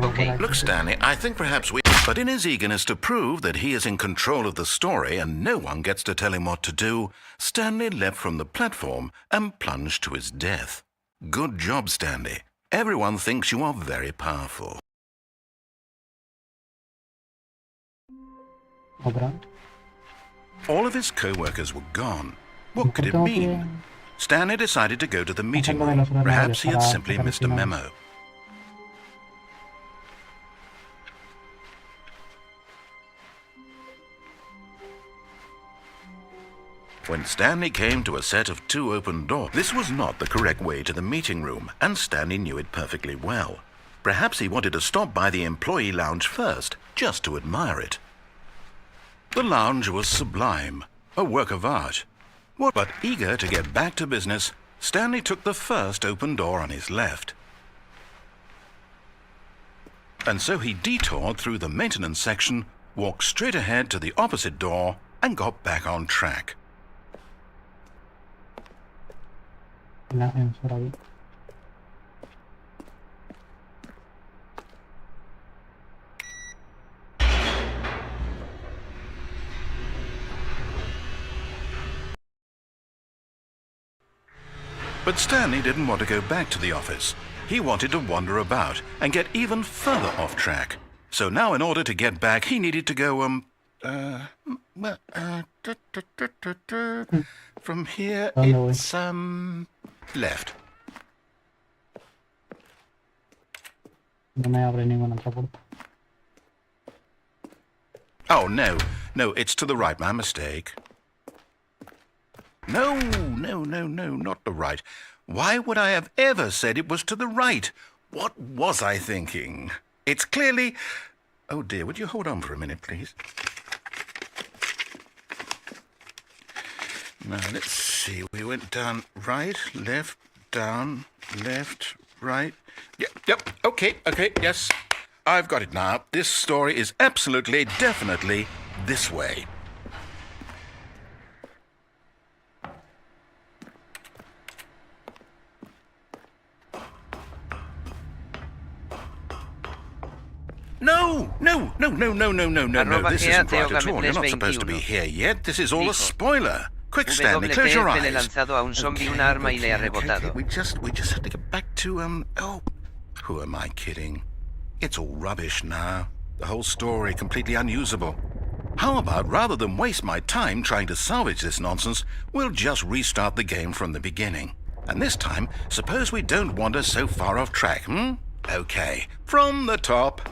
Okay. Look, Stanley, I think perhaps we... But in his eagerness to prove that he is in control of the story and no one gets to tell him what to do, Stanley leapt from the platform and plunged to his death. Good job, Stanley. Everyone thinks you are very powerful. Otra. All of his co-workers were gone. What could it mean? Stanley decided to go to the meeting room. Perhaps he had simply missed a memo. When Stanley came to a set of two open doors, this was not the correct way to the meeting room, and Stanley knew it perfectly well. Perhaps he wanted to stop by the employee lounge first, just to admire it. The lounge was sublime, a work of art. But eager to get back to business, Stanley took the first open door on his left. And so he detoured through the maintenance section, walked straight ahead to the opposite door, and got back on track. El ascensor aquí. But Stanley didn't want to go back to the office. He wanted to wander about and get even further off track. So now in order to get back, he needed to go, from here, it's, left. No me abre ninguna otra puerta. Oh, no, it's to the right, my mistake. No, not the right. Why would I have ever said it was to the right? What was I thinking? It's clearly... Oh dear, would you hold on for a minute, please? Now, let's see. We went down right, left, down, left, right. Yep, okay, yes. I've got it now. This story is absolutely, definitely this way. No. This isn't right at all. You're not supposed to be here yet. This is all a spoiler. Quick, Stanley, close your eyes. le lanzado a un zombie una arma y le ha rebotado. We just have to get back to, who am I kidding? It's all rubbish now. The whole story completely unusable. How about, rather than waste my time trying to salvage this nonsense, we'll just restart the game from the beginning. And this time, suppose we don't wander so far off track, Okay, from the top.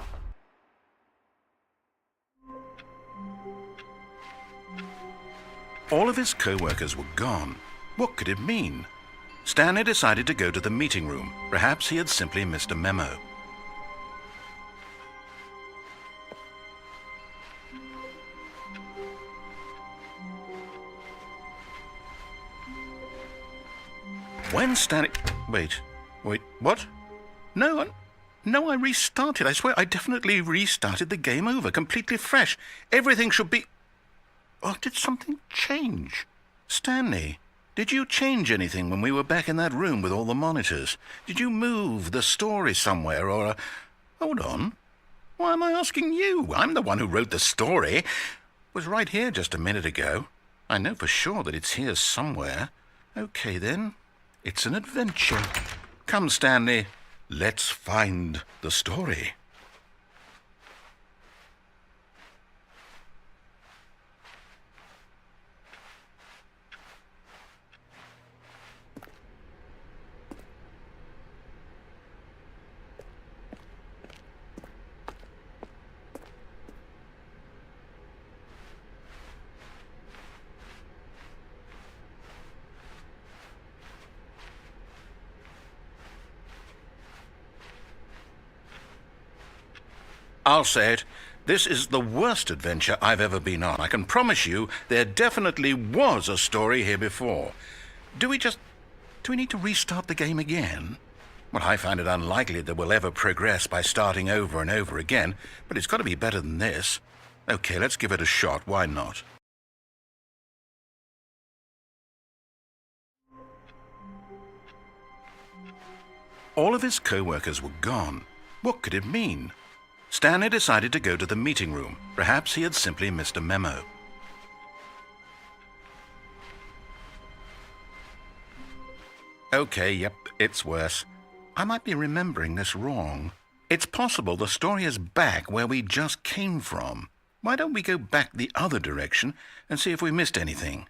All of his co-workers were gone. What could it mean? Stanley decided to go to the meeting room. Perhaps he had simply missed a memo. When Stanley... Wait, what? No, I restarted. I swear I definitely restarted the game over, completely fresh. Everything should be... Or did something change? Stanley, did you change anything when we were back in that room with all the monitors? Did you move the story somewhere or... Hold on. Why am I asking you? I'm the one who wrote the story. It was right here just a minute ago. I know for sure that it's here somewhere. Okay, then. It's an adventure. Come, Stanley. Let's find the story. I'll say it. This is the worst adventure I've ever been on. I can promise you there definitely was a story here before. Do we need to restart the game again? Well, I find it unlikely that we'll ever progress by starting over and over again, but it's got to be better than this. Okay, let's give it a shot. Why not? All of his co-workers were gone. What could it mean? Stanley decided to go to the meeting room. Perhaps he had simply missed a memo. Okay, yep, it's worse. I might be remembering this wrong. It's possible the story is back where we just came from. Why don't we go back the other direction and see if we missed anything?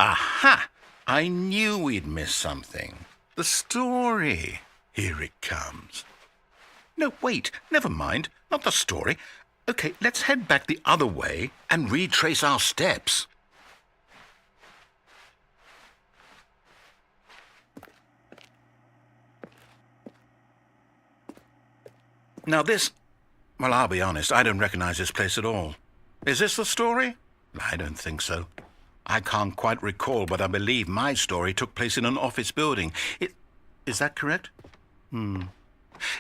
Aha! I knew we'd miss something. The story. Here it comes. No, wait, never mind. Not the story. Okay, let's head back the other way and retrace our steps. Now this... Well, I'll be honest, I don't recognize this place at all. Is this the story? I don't think so. I can't quite recall, but I believe my story took place in an office building. Is that correct? Do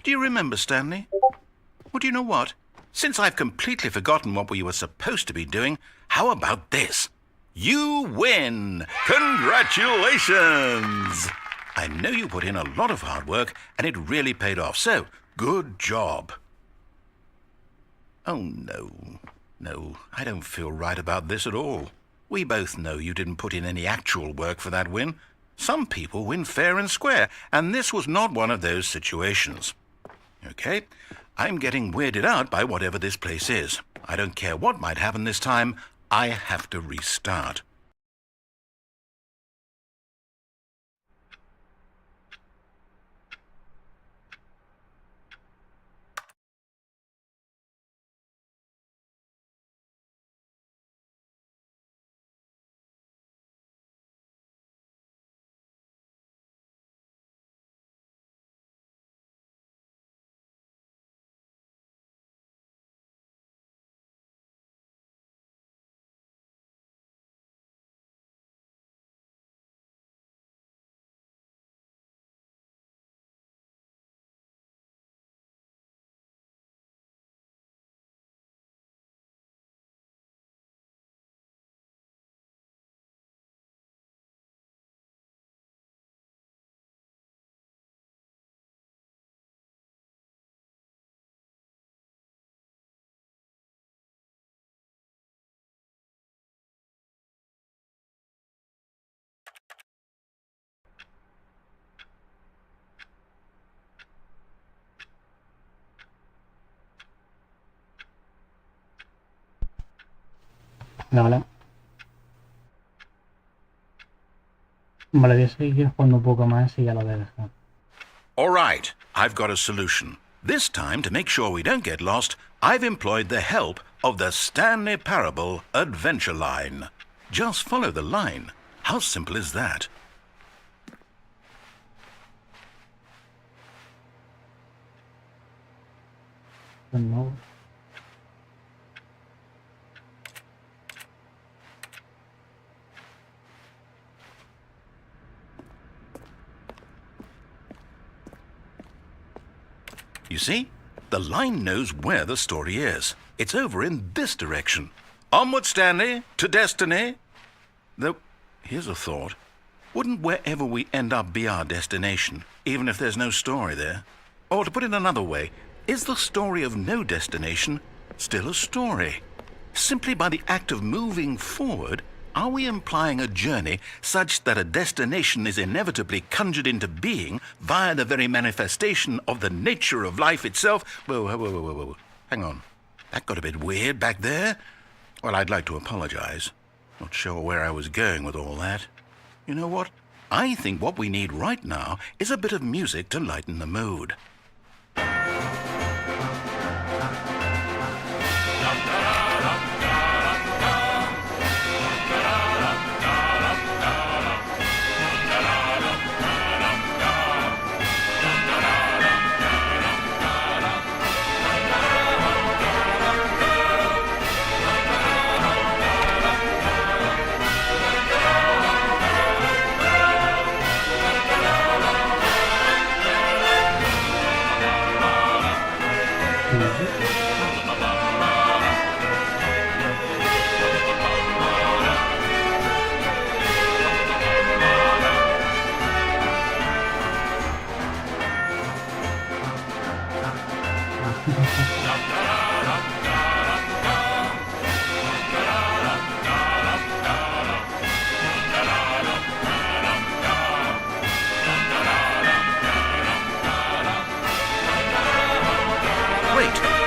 you remember, Stanley? Well, do you know what? Since I've completely forgotten what we were supposed to be doing, how about this? You win! Congratulations! I know you put in a lot of hard work, and it really paid off, so good job. Oh, no, I don't feel right about this at all. We both know you didn't put in any actual work for that win, Some people win fair and square, and this was not one of those situations. Okay, I'm getting weirded out by whatever this place is. I don't care what might happen this time, I have to restart. Vale. Vale, voy a seguir jugando un poco más y ya lo voy a dejar. All right, I've got a solution. This time, to make sure we don't get lost, I've employed the help of the Stanley Parable adventure line. Just follow the line. How simple is that? No. You see? The line knows where the story is. It's over in this direction. Onward, Stanley, to destiny. Though, here's a thought. Wouldn't wherever we end up be our destination, even if there's no story there? Or to put it another way, is the story of no destination still a story? Simply by the act of moving forward, are we implying a journey such that a destination is inevitably conjured into being via the very manifestation of the nature of life itself? Whoa. Hang on. That got a bit weird back there. Well, I'd like to apologize. Not sure where I was going with all that. You know what? I think what we need right now is a bit of music to lighten the mood.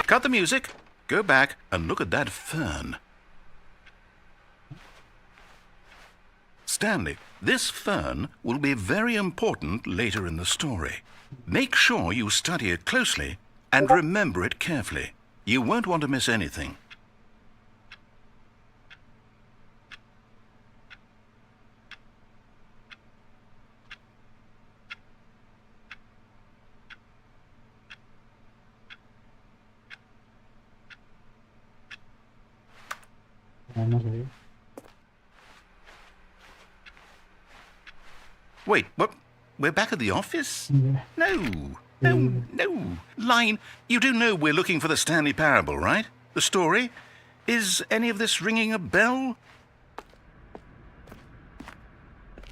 Cut the music, go back and look at that fern. Stanley, this fern will be very important later in the story. Make sure you study it closely and remember it carefully. You won't want to miss anything. No sé. Wait, what? We're back at the office? Yeah. No. Line, you do know we're looking for the Stanley Parable, right? The story? Is any of this ringing a bell?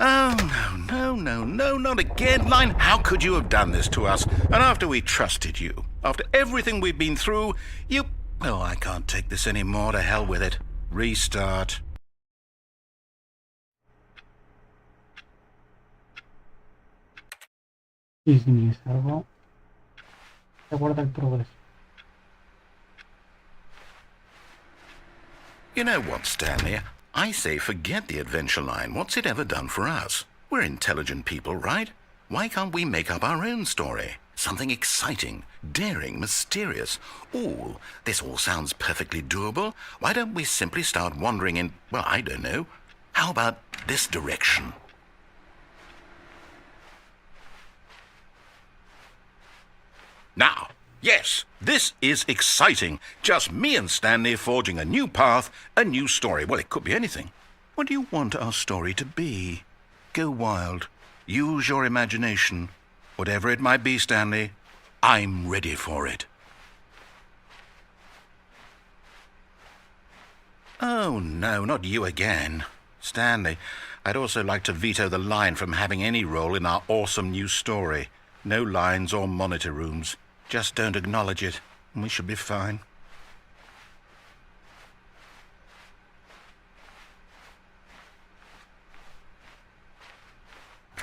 Oh, no, not again. Line, how could you have done this to us? And after we trusted you, after everything we've been through, you... Oh, I can't take this anymore. To hell with it. Restart. Y si me salgo, se guarda el progreso. You know what, Stanley? I say forget the adventure line. What's it ever done for us? We're intelligent people, right? Why can't we make up our own story? Something exciting, daring, mysterious. Ooh, this all sounds perfectly doable. Why don't we simply start wandering in, well, I don't know. How about this direction? Now, yes, this is exciting. Just me and Stanley forging a new path, a new story. Well, it could be anything. What do you want our story to be? Go wild. Use your imagination. Whatever it might be, Stanley, I'm ready for it. Oh, no, not you again. Stanley, I'd also like to veto the line from having any role in our awesome new story. No lines or monitor rooms. Just don't acknowledge it, and we should be fine.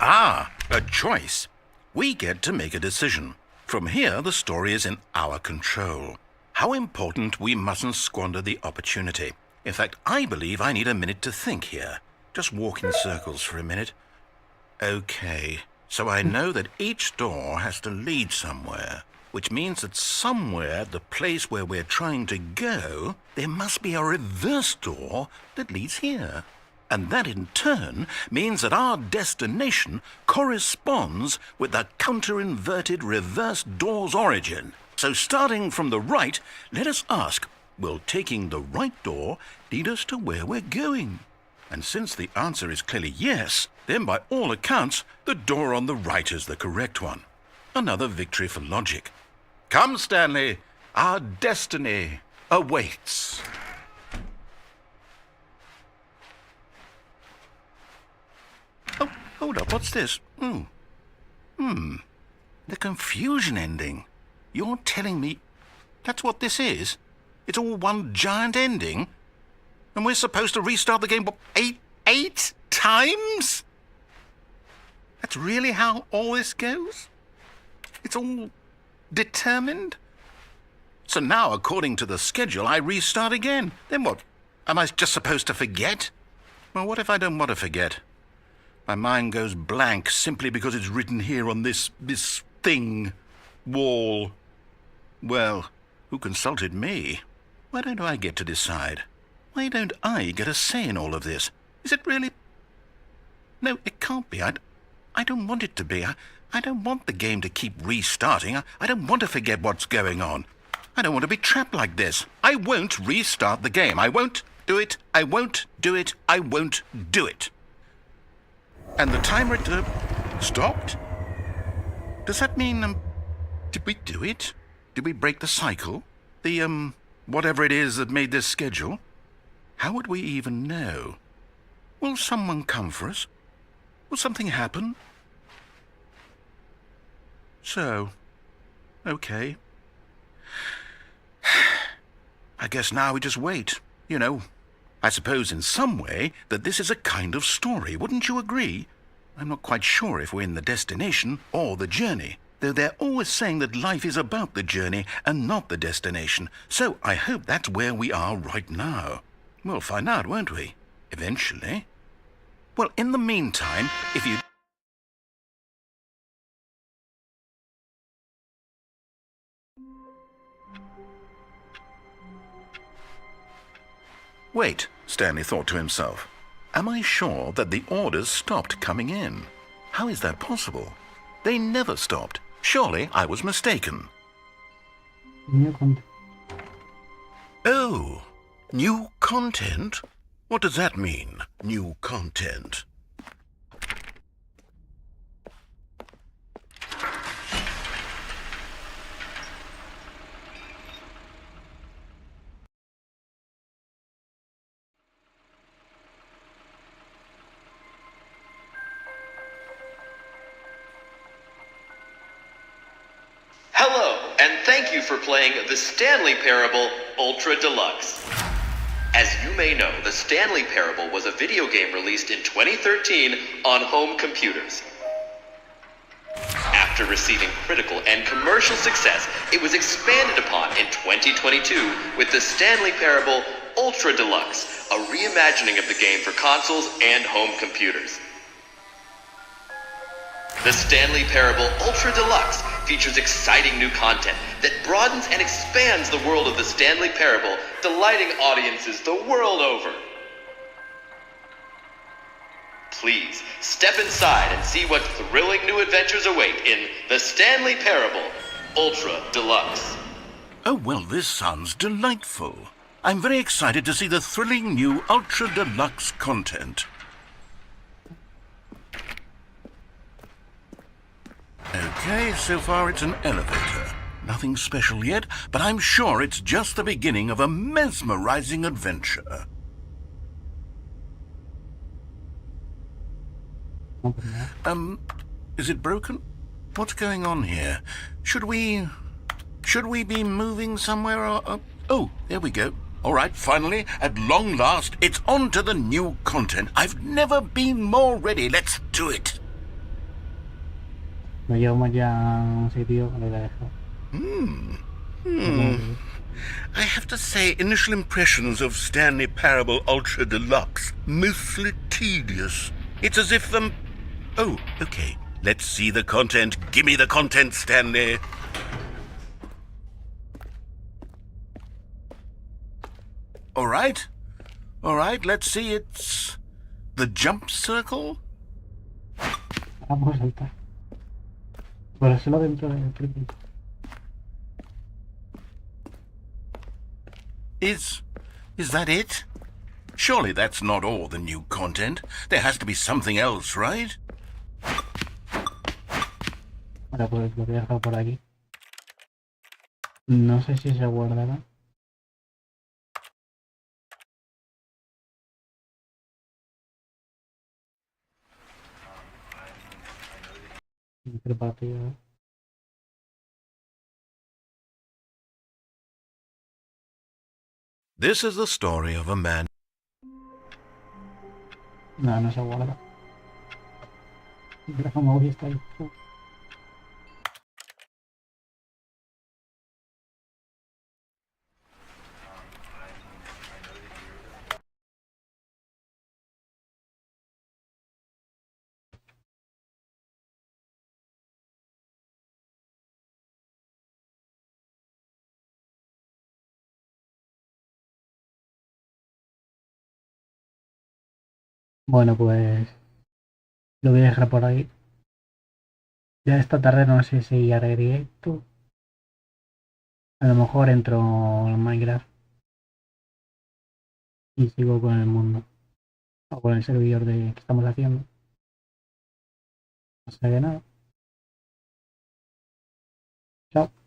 Ah, a choice. We get to make a decision. From here, the story is in our control. How important we mustn't squander the opportunity. In fact, I believe I need a minute to think here. Just walk in circles for a minute. Okay, so I know that each door has to lead somewhere, which means that somewhere, the place where we're trying to go, there must be a reverse door that leads here. And that in turn means that our destination corresponds with the counter-inverted reverse door's origin. So starting from the right, let us ask, will taking the right door lead us to where we're going? And since the answer is clearly yes, then by all accounts, the door on the right is the correct one. Another victory for logic. Come, Stanley, our destiny awaits. Oh, hold up, what's this? The confusion ending. You're telling me that's what this is? It's all one giant ending? And we're supposed to restart the game, what, eight times? That's really how all this goes? It's all determined? So now, according to the schedule, I restart again. Then what? Am I just supposed to forget? Well, what if I don't want to forget? My mind goes blank simply because it's written here on this thing, wall. Well, who consulted me? Why don't I get to decide? Why don't I get a say in all of this? Is it really? No, it can't be. I don't want it to be. I don't want the game to keep restarting. I don't want to forget what's going on. I don't want to be trapped like this. I won't restart the game. I won't do it. I won't do it. I won't do it. And the timer stopped? Does that mean, did we do it? Did we break the cycle? The, whatever it is that made this schedule? How would we even know? Will someone come for us? Will something happen? So, okay. I guess now we just wait, you know. I suppose in some way that this is a kind of story, wouldn't you agree? I'm not quite sure if we're in the destination or the journey, though they're always saying that life is about the journey and not the destination, so I hope that's where we are right now. We'll find out, won't we? Eventually. Well, in the meantime, if you... Wait, Stanley thought to himself. Am I sure that the orders stopped coming in? How is that possible? They never stopped. Surely I was mistaken. New content. Oh, new content? What does that mean, new content? Hello, and thank you for playing The Stanley Parable Ultra Deluxe. As you may know, The Stanley Parable was a video game released in 2013 on home computers. After After receiving critical and commercial success, it was expanded upon in 2022 with the Stanley Parable Ultra Deluxe, a reimagining of the game for consoles and home computers. The Stanley Parable Ultra Deluxe features exciting new content that broadens and expands the world of the Stanley Parable, delighting audiences the world over. Please step inside and see what thrilling new adventures await in the Stanley Parable Ultra Deluxe. Oh, well, this sounds delightful. I'm very excited to see the thrilling new Ultra Deluxe content. Okay, so far it's an elevator. Nothing special yet, but I'm sure it's just the beginning of a mesmerizing adventure. Is it broken? What's going on here? Should we be moving somewhere or... Oh, there we go. All right, finally, at long last, it's on to the new content. I've never been more ready. Let's do it. Nos llevamos ya a un sitio que le voy a dejar. I have to say, initial impressions of Stanley Parable Ultra Deluxe, mostly tedious. It's as if Oh, okay. Let's see the content. Gimme the content, Stanley. All right, let's see. It's the jump circle. Vamos a saltar. Por hacerlo dentro del triple. Is that it? Surely that's not all the new content. There has to be something else, right? Ahora pues lo voy a dejar por aquí. No sé si se guardará. Entre partidas. This is the story of a man. No, no se guarda. Pero como voy a estar ahí. Bueno, pues lo voy a dejar por ahí. Ya esta tarde no sé si haré directo. A lo mejor entro en Minecraft y sigo con el mundo. O con el servidor que estamos haciendo. No sé de nada. Chao.